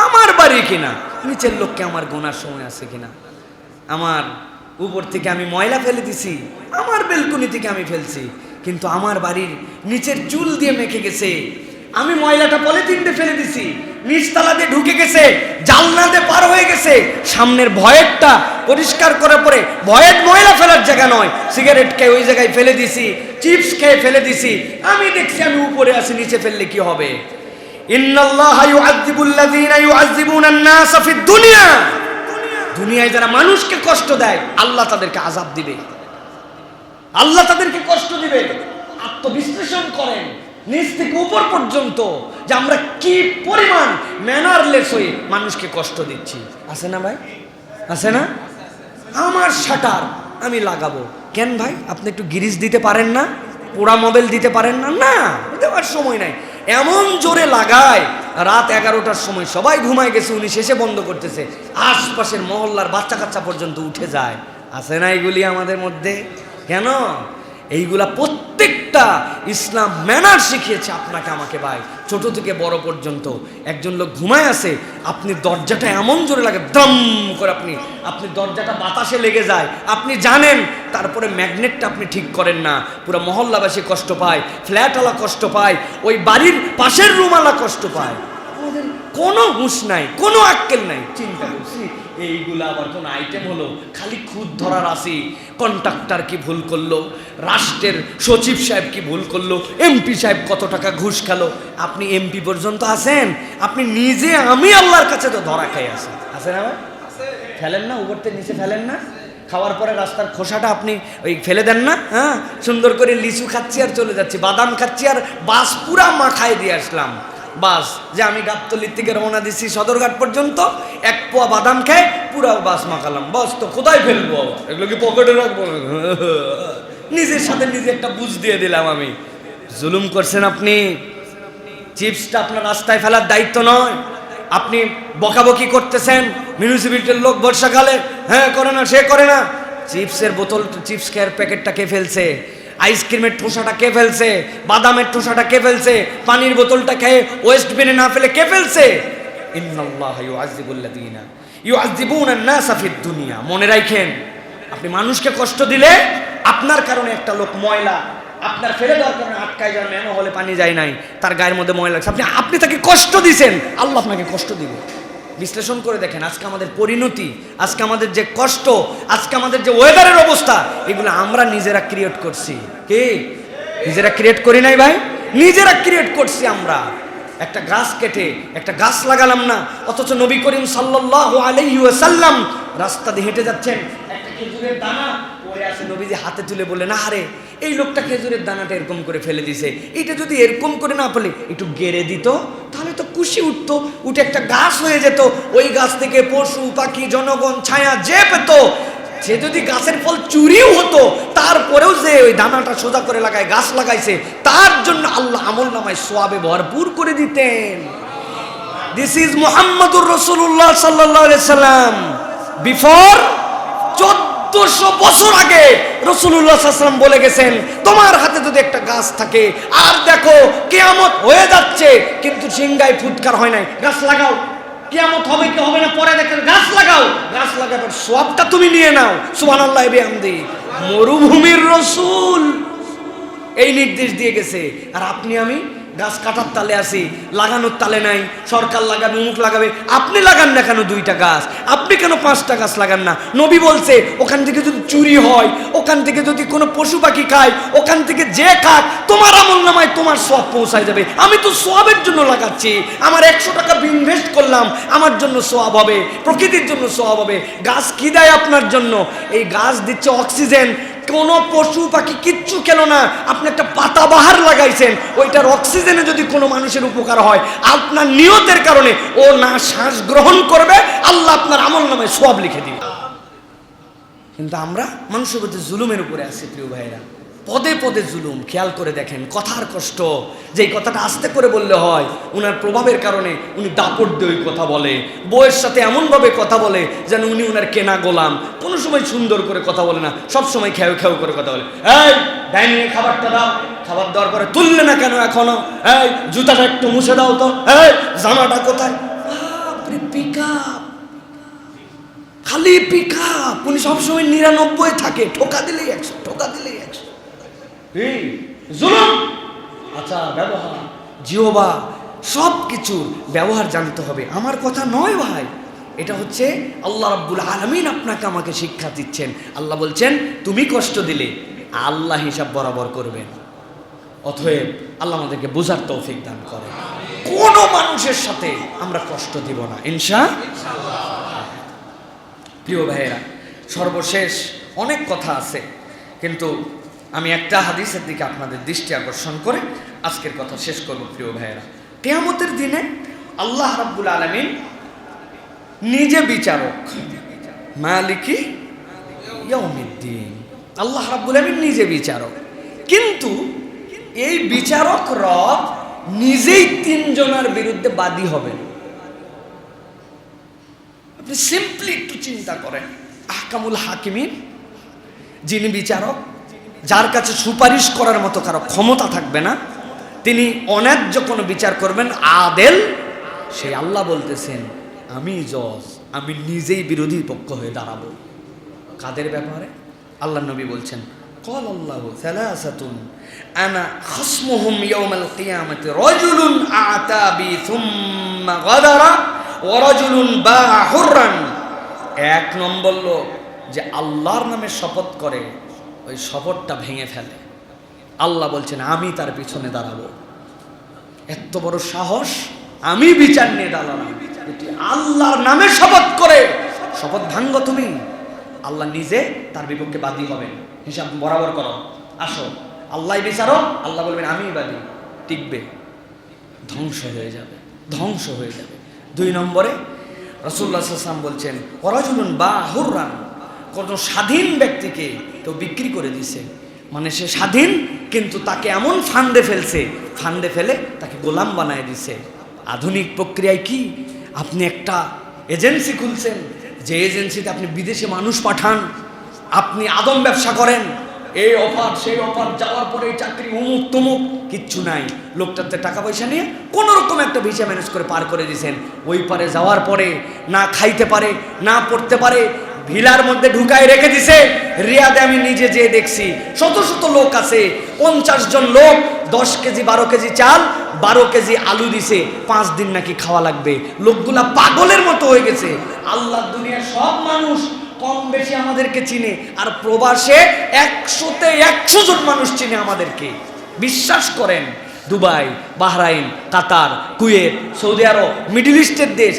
আমার বাড়ি কিনা, নিচের লোককে আমার গোনার সময় আছে কিনা, আমার উপর থেকে আমি ময়লা ফেলে দিছি, আমার বেলকনি থেকে আমি ফেলছি, কিন্তু আমার বাড়ির নিচের চুল দিয়ে মেখে গেছে, আমি ময়লাটা পলিথিন দিয়ে ফেলে দিছি, নিচতলা দিয়ে ঢুকে গেছে, জানলাতে পার হয়ে গেছে। সামনের ভয়েরটা পরিষ্কার করার পরে ভয়ের ময়লা ফেলার জায়গা নয়, সিগারেট খেয়ে ওই জায়গায় ফেলে দিছি, চিপস খেয়ে ফেলে দিছি। আমি দেখছি আমি উপরে আছি, নিচে ফেললে কি হবে? ইন্নাল্লাহা ইউআযযিবুল্লাযীনা ইউআযযিবুনান নাসা ফিদ দুনিয়া। দুনিয়ায় যারা মানুষকে কষ্ট দেয়, আল্লাহ তাদেরকে আযাব দিবে, আল্লাহ তাদেরকে কষ্ট দিবে। আত্মবিশ্লেষণ করেন নিচ থেকে উপর পর্যন্ত, যে আমরা কি পরিমাণ ম্যানারলেস হয়ে মানুষকে কষ্ট দিচ্ছি। আছে না ভাই? আছে না? আমার শাটার আমি লাগাবো কেন ভাই? আপনি একটু গিরিজ দিতে পারেন না? পোড়া মোবাইল দিতে পারেন না? না, দেওয়ার সময় নাই। এমন জোরে লাগায়, রাত 11টার সময় সবাই ঘুমায় গেছে, উনি শেষে বন্ধ করতেছে, আশপাশের মহল্লার বাচ্চা কাচ্চা পর্যন্ত উঠে যায়। আছে না এগুলি আমাদের মধ্যে? কেন? এইগুলা প্রত্যেকটা ইসলাম ম্যানার শিখিয়েছে আপনাকে আমাকে ভাই, ছোট থেকে বড় পর্যন্ত। একজন লোক ঘুমায় আছে, আপনি দরজাটা এমন জোরে লাগে, দম করে আপনি দরজাটা বাতাসে লেগে যায়, আপনি জানেন, তারপরে ম্যাগনেটটা আপনি ঠিক করেন না, পুরো মহল্লাবাসী কষ্ট পায়, ফ্ল্যাটওয়ালা কষ্ট পায়, ওই বাড়ির পাশের রুমওয়ালা কষ্ট পায়। আমাদের কোনো হুঁশ নাই, কোনো আক্কেল নাই। চিন্তা করছি এইগুলা আবার কোন আইটেম হলো? খালি খুদ ধরার আসি, কন্ট্রাক্টর কি ভুল করলো, রাষ্ট্রের সচিব সাহেব কি ভুল করলো, এমপি সাহেব কত টাকা ঘুষ খেলো। আপনি এমপি পর্যন্ত আছেন, আপনি নিজে আমি আল্লাহর কাছে তো ধরা খাই আছেন। আছে না ভাই? ফেলেন না, উপর থেকে নিচে ফেলেন না? খাওয়ার পরে রাস্তার খোসাটা আপনি ওই ফেলে দেন না? হ্যাঁ, সুন্দর করে লিচু খাচ্ছি আর চলে যাচ্ছি, বাদাম খাচ্ছি আর বাস পুরা মাখায় দিয়ে আসলাম। বাস যে আমি গাবতলির থেকে রওনা দিচ্ছি সদরঘাট পর্যন্ত, 1 পোয়া বাদাম খেয়ে পুরো বাস মাখালাম, বাস তো কোথায় ফেলবো? এগুলো কি পকেটে রাখবো? নিজের সাথে নিজে একটা বুঝ দিয়ে দিলাম আমি। জুলুম করছেন আপনি। চিপসটা আপনার রাস্তায় ফেলার দায়িত্ব নয়। আপনি বকাবকি করতেছেন মিউনিসিপ্যালিটির লোক বর্ষাকালে, হ্যাঁ করে না, সে করে না। চিপসের বোতল, চিপস খেয়ার প্যাকেটটা কে ফেলছে, আইসক্রিমের ঠোসাটা কে ফেলছে, বাদামের ঠোসাটা কে ফেলছে, পানির বোতলটা খেয়ে ওয়েস্ট বিনে না ফেলে কে ফেলছে? ইন্নাল্লাহা ইউআযযিবুল্লাযীনা ইউআযযিবুনা আন-নাসা ফিদ দুনিয়া। মনে রাখেন, আপনি মানুষকে কষ্ট দিলে আপনার কারণে একটা লোক ময়লা আপনার ফেলে দেওয়ার কারণে আটকায় যান, এমন হলে পানি যায় নাই, তার গায়ের মধ্যে ময়লা লাগছে, আপনি তাকে কষ্ট দিয়েছেন, আল্লাহ আপনাকে কষ্ট দিবে। বিশ্লেষণ করে দেখেন, আজকে আমাদের পরিণতি, আজকে আমাদের যে কষ্ট, আজকে আমাদের যে ওয়েদারের অবস্থা, এগুলো আমরা নিজেরা ক্রিয়েট করছি। কে? নিজেরা ক্রিয়েট করি নাই ভাই, নিজেরা ক্রিয়েট করছি আমরা। একটা গাছ কেটে একটা গাছ লাগালাম না, অথচ নবী করিম সাল্লাল্লাহু আলাইহি ওয়াসাল্লাম রাস্তা দিয়ে হেঁটে যাচ্ছেন, একটা খেজুরের দানা পড়ে আছে, নবীজি হাতে তুলে বললেন, আরে এই লোকটা খেজুরের দানাটা এরকম করে ফেলে দিছে, এটা যদি এরকম করে না ফেলে একটু গেড়ে দিত, তাহলে তো খুশি উঠতো, উঠে একটা গাছ হয়ে যেত, ওই গাছ থেকে পশু পাখি জনগণ ছায়া যে পেত। সে যদি গাছের ফল চুরিও হতো, তারপরেও যে ওই দানাটা সোজা করে লাগায়, গাছ লাগাইছে, তার জন্য আল্লাহ আমলনামায় সওয়াবে ভরপুর করে দিতেন। দিস ইজ মুহাম্মাদুর রাসূলুল্লাহ সাল্লাল্লাহু আলাইহি সাল্লাম। বিফোর 1400 বছর আগে রাসূলুল্লাহ সাল্লাল্লাহু আলাইহি সাল্লাম বলে গেছেন, তোমার হাতে যদি একটা গাছ থাকে, আর দেখো কিয়ামত হয়ে যাচ্ছে কিন্তু সিংহায় ফুৎকার হয় নাই, গাছ লাগাও। কিয়ামত হবে কি হবে না পরে দেখেন, গাছ লাগাও, গাছ লাগাবার সওয়াবটা তুমি নিয়ে নাও। সুবহানাল্লাহি ওয়া বিহামদিহি। মরুভূমির রাসূল এই নির্দেশ দিয়ে গেছে, আর আপনি আমি গাছ কাটার তালে আছি, লাগানোর তালে নাই। সরকার লাগাবে, মুখ লাগাবে, আপনি লাগান না কেন 2টা গাছ? আপনি কেন 5টা গাছ লাগান না? নবী বলছে, ওখান থেকে যদি চুরি হয়, ওখান থেকে যদি কোনো পশু পাখি খায়, ওখান থেকে যে খাক, তোমার আমলনামায় তোমার সওয়াব পৌঁছায় যাবে। আমি তো সওয়াবের জন্য লাগাচ্ছি, আমার 100 টাকা ইনভেস্ট করলাম, আমার জন্য সওয়াব হবে, প্রকৃতির জন্য সওয়াব হবে। গাছ কি দেয় আপনার জন্য? এই গাছ দিচ্ছে অক্সিজেন। কোনো পশু পাখি কিচ্ছু খেলো না, আপনি একটা পাতাবাহার লাগাইছেন, ওইটার অক্সিজেনে যদি কোনো মানুষের উপকার হয়, আপনার নিয়তের কারণে ও না শ্বাস গ্রহণ করবে, আল্লাহ আপনার আমলনামায় সওয়াব লিখে দিবে। কিন্তু আমরা মানুষের প্রতি জুলুমের উপরে আছি প্রিয় ভাইরা, পদে পদে জুলুম। খেয়াল করে দেখেন, কথার কষ্ট, যেই কথাটা আস্তে করে বললে হয়, উনার প্রভাবের কারণে উনি দাপট দিয়ে ওই কথা বলে, বউয়ের সাথে এমনভাবে কথা বলে যেন উনি উনার কেনা গোলাম। কোনো সময় সুন্দর করে কথা বলে না, সব সময় খেউ খেউ করে কথা বলে। এই ডাইনিংয়ে খাবারটা দাও, খাবার দেওয়ার পরে তুললে না কেন এখনো? এই জুতাটা একটু মুছে দাও তো, এই জামাটা কোথায়? বাপরে, পিকআপ, খালি পিকআপ। উনি সবসময় 99 থাকে, ঠোকা দিলেই 100, ঠোকা দিলেই 100। জুলুম। আচ্ছা, ব্যবহার, জিহ্বা, সব কিছুর ব্যবহার জানতে হবে। আমার কথা নয় ভাই, এটা হচ্ছে আল্লাহ রাব্বুল আলামিন আপনাকে আমাকে শিক্ষা দিচ্ছেন। আল্লাহ বলছেন, তুমি কষ্ট দিলে আল্লাহ হিসাব বরাবর করবেন। অতএব আল্লাহ আমাদেরকে বোঝার তৌফিক দান করেন। কোন মানুষের সাথে আমরা কষ্ট দিব না ইনশাআল্লাহ। প্রিয় ভাইয়েরা, সর্বশেষ অনেক কথা আছে, কিন্তু আমি একটা হাদিসের দিকে আপনাদের দৃষ্টি আকর্ষণ করে আজকের কথা শেষ করব। প্রিয় ভাইয়েরা, কিয়ামতের দিনে আল্লাহ রাব্বুল আলামিন নিজে বিচারক, মালিকি ইয়াউমিদ্দিন। আল্লাহ রাব্বুল আলামিন নিজে বিচারক, কিন্তু এই বিচারক রব নিজেই 3 জনের বিরুদ্ধে বাদী হবেন। আপনি সিম্পলি একটু চিন্তা করেন, আহকামুল হাকিমিন, যিনি বিচারক, যার কাছে সুপারিশ করার মতো কারো ক্ষমতা থাকবে না, তিনি অন্যায্য কোনো বিচার করবেন, আদেল, সেই আল্লাহ বলতেছেন, আমি জজ, আমি নিজেই বিরোধী পক্ষ হয়ে দাঁড়াবো। কাদের ব্যাপারে? আল্লাহ নবী বলছেন, قال الله ثلاثة أنا خصمهم يوم القيامة رجل أعتى بي ثم غدر ورجل باع حرا। 1 নম্বর লোক যে আল্লাহর নামে শপথ করে, ওই শপথটা ভেঙে ফেলে, আল্লাহ বলছেন আমি তার পিছনে দাঁড়াবো। এত বড় সাহস, আমি বিচার নিয়ে দাঁড়ালাম, আল্লাহর নামে শপথ করে শপথ ভাঙ্গ তুমি, আল্লাহ নিজে তার বিপক্ষে বাদী হবেন। হিসাব বরাবর করো, আসো, আল্লাহ বিচারক, আল্লাহ বলবেন আমি বাদী, টিকবে, ধ্বংস হয়ে যাবে, ধ্বংস হয়ে যাবে। 2 নম্বরে রাসূলুল্লাহ সাল্লাল্লাহু আলাইহি ওয়াসাল্লাম বলছেন, ওয়ারাজুলুন বাহুররান, কোন স্বাধীন ব্যক্তিকে কেউ বিক্রি করে দিছে, মানে সে স্বাধীন, কিন্তু তাকে এমন ফান্দে ফেলে তাকে গোলাম বানায় দিছে। আধুনিক প্রক্রিয়ায় কি, আপনি একটা এজেন্সি খুলছেন, যে এজেন্সিতে আপনি বিদেশে মানুষ পাঠান, আপনি আদম ব্যবসা করেন, এই অফার সেই অফার, যাওয়ার পরে এই চাকরি অমুক তমুক, কিচ্ছু নাই। লোকটাতে টাকা পয়সা নিয়ে কোনো রকম একটা ভিসা ম্যানেজ করে পার করে দিয়েছেন। ওই পারে যাওয়ার পরে না খাইতে পারে না পড়তে পারে, ভিলার মধ্যে ঢুকায় রেখে দিছে। রিয়াদে আমি নিজে যেয়ে দেখছি, শত শত লোক আছে, 50 জন লোক 10 কেজি 12 কেজি চাল 12 কেজি আলু দিছে, 5 দিন নাকি খাওয়া লাগবে। লোকগুলা পাগলের মতো হয়ে গেছে। আল্লাহ দুনিয়ার সব মানুষ কম বেশি আমাদেরকে চিনে, আর প্রবাসে 100-তে 100 জন মানুষ চিনে আমাদেরকে। বিশ্বাস করেন, দুবাই, বাহরাইন, কাতার, কুয়েত, সৌদি আরব, মিডল ইস্টের দেশ,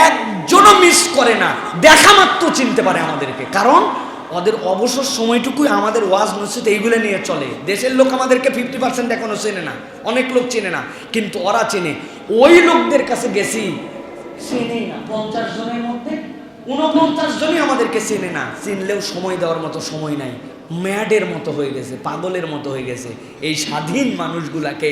একজনও মিস করে না, দেখা মাত্র চিনতে পারে আমাদেরকে। কারণ ওদের অবসর সময়টুকুই আমাদের ওয়াজ নসিহত এইগুলো নিয়ে চলে। দেশের লোক আমাদেরকে 50% এখনো চেনে না, অনেক লোক চেনে না, কিন্তু ওরা চেনে। ওই লোকদের কাছে গেছি, চেনেই না। 50 জনের মধ্যে 49 জনই আমাদেরকে চেনে না। চিনলেও সময় দেওয়ার মতো সময় নাই, ম্যাডের মতো হয়ে গেছে, পাগলের মতো হয়ে গেছে। এই স্বাধীন মানুষগুলাকে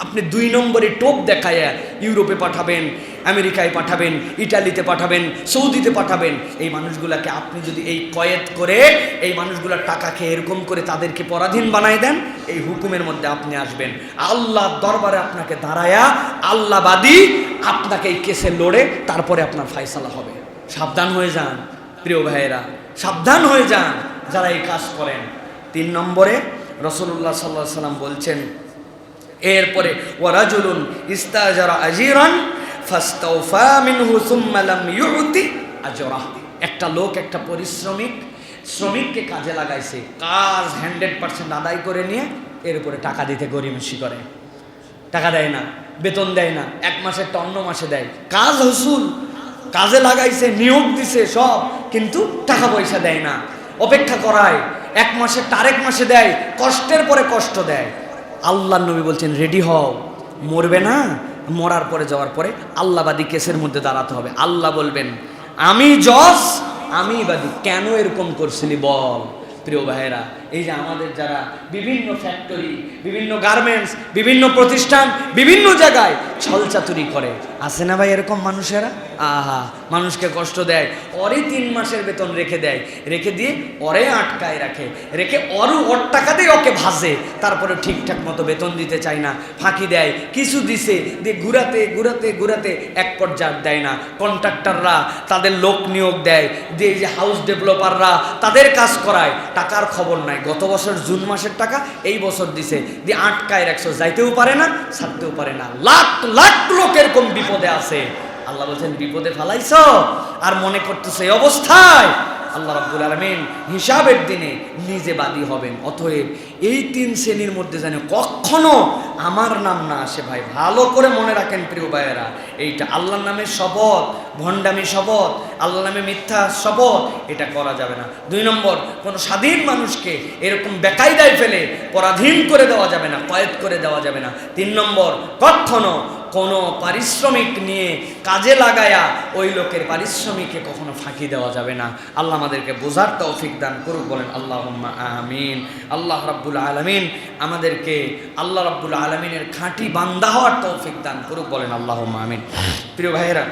আপনি 2 নম্বরে টোপ দেখায় ইউরোপে পাঠাবেন, আমেরিকায় পাঠাবেন, ইটালিতে পাঠাবেন, সৌদিতে পাঠাবেন। এই মানুষগুলাকে আপনি যদি এই কয়েদ করে এই মানুষগুলার টাকা খেয়ে এরকম করে তাদেরকে পরাধীন বানায় দেন, এই হুকুমের মধ্যে আপনি আসবেন, আল্লাহর দরবারে আপনাকে দাঁড়ায়া আল্লাহবাদী আপনাকে এই কেসে লড়ে তারপরে আপনার ফয়সালা হবে। সাবধান হয়ে যান প্রিয় ভাইয়েরা, সাবধান হয়ে যান যারা এই কাজ করেন। 3 নম্বরে রাসূলুল্লাহ সাল্লাল্লাহু আলাইহি ওয়াসাল্লাম বলছেন, এরপরে ওয়ারাজুলুন ইস্তাজারা আজিরান ফাস্তাওফা মিনহু সুম্মা লাম ইউতি আজরাহ। একটা লোক একটা শ্রমিককে কাজে লাগাইছে, কাজ 100% আদায় করে নিয়ে এরপরে টাকা দিতে গরিমসি করে, টাকা দেয় না, বেতন দেয় না, 1 মাসের টা অন্য মাসে দেয়। কাজ হুসুল, কাজে লাগাইছে, নিয়োগ দিছে সব, কিন্তু টাকা পয়সা দেয় না, অপেক্ষা করায়, 1 মাসের টা আরেক মাসে দেয়, কষ্টের পরে কষ্ট দেয়। আল্লাহর নবী বলছেন রেডি হও, মরবে না, মরার পরে যাওয়ার পরে আল্লাহবাদী কেসের মধ্যে দাঁড়াতে হবে। আল্লাহ বলবেন আমি জজ, আমি বাদী, কেন এরকম করছিলি বল। প্রিয় ভাইয়েরা, এই যে আমাদের যারা বিভিন্ন ফ্যাক্টরি, বিভিন্ন গার্মেন্টস, বিভিন্ন প্রতিষ্ঠান, বিভিন্ন জায়গায় ছলচাতুরি করে, আছে না ভাই এরকম মানুষেরা? আহা, মানুষকে কষ্ট দেয়, ওরই 3 মাসের বেতন রেখে দেয়, রেখে দিয়ে ওরে আটকায় রাখে, রেখে ওর টাকাতেই ওকে ভাসে, তারপরে ঠিকঠাক মতো বেতন দিতে চায় না, ফাঁকি দেয়, কিছু দিছে দিয়ে ঘুরাতে এক পর্যায়ে দেয় না। কন্ট্রাক্টররা তাদের লোক নিয়োগ দেয়, দিয়ে এই যে হাউস ডেভেলপাররা তাদের কাজ করায়, টাকার খবর নাই। গত বছর জুন মাসের টাকা এই বছর দিছে, দিয়ে আটকায় রাখছো, যাইতেও পারে না, ছাড়তেও পারে না। লাখ লাখ লোক এরকম বিপদে আছে। আল্লাহ বলছেন বিপদে ফেলাইছো আর মনে করতেছে এই অবস্থায় আল্লাহ রাব্বুল আলামিন হিসাবের দিনে নিজে বাদী হবেন। অতএব এই 3 শ্রেণীর মধ্যে যেন কখনো আমার নাম না আসে। ভাই ভালো করে মনে রাখেন প্রিয় ভাইয়েরা, এইটা আল্লাহর নামের শপথ, ভণ্ডামি শপথ, আল্লাহর নামে মিথ্যা শপথ, এটা করা যাবে না। 2 নম্বর, কোনো স্বাধীন মানুষকে এরকম বেকায়দায় ফেলে পরাধীন করে দেওয়া যাবে না, কয়েদ করে দেওয়া যাবে না। 3 নম্বর, কখনো কোনো পারিশ্রমিক নিয়ে কাজে লাগায়া ওই লোকের পারিশ্রমিকে কখনো ফাঁকি দেওয়া যাবে না। আল্লাহ আমাদেরকে বোঝার তৌফিক দান করুক, বলেন আল্লাহুম্মা আমিন। আল্লাহ রাব্বুল আলামিন আমাদেরকে আল্লাহ রাব্বুল আলামিনের খাঁটি বান্দা হওয়ার তৌফিক দান করুক, বলেন আল্লাহুম্মা আমিন। প্রিয় ভাইয়েরা,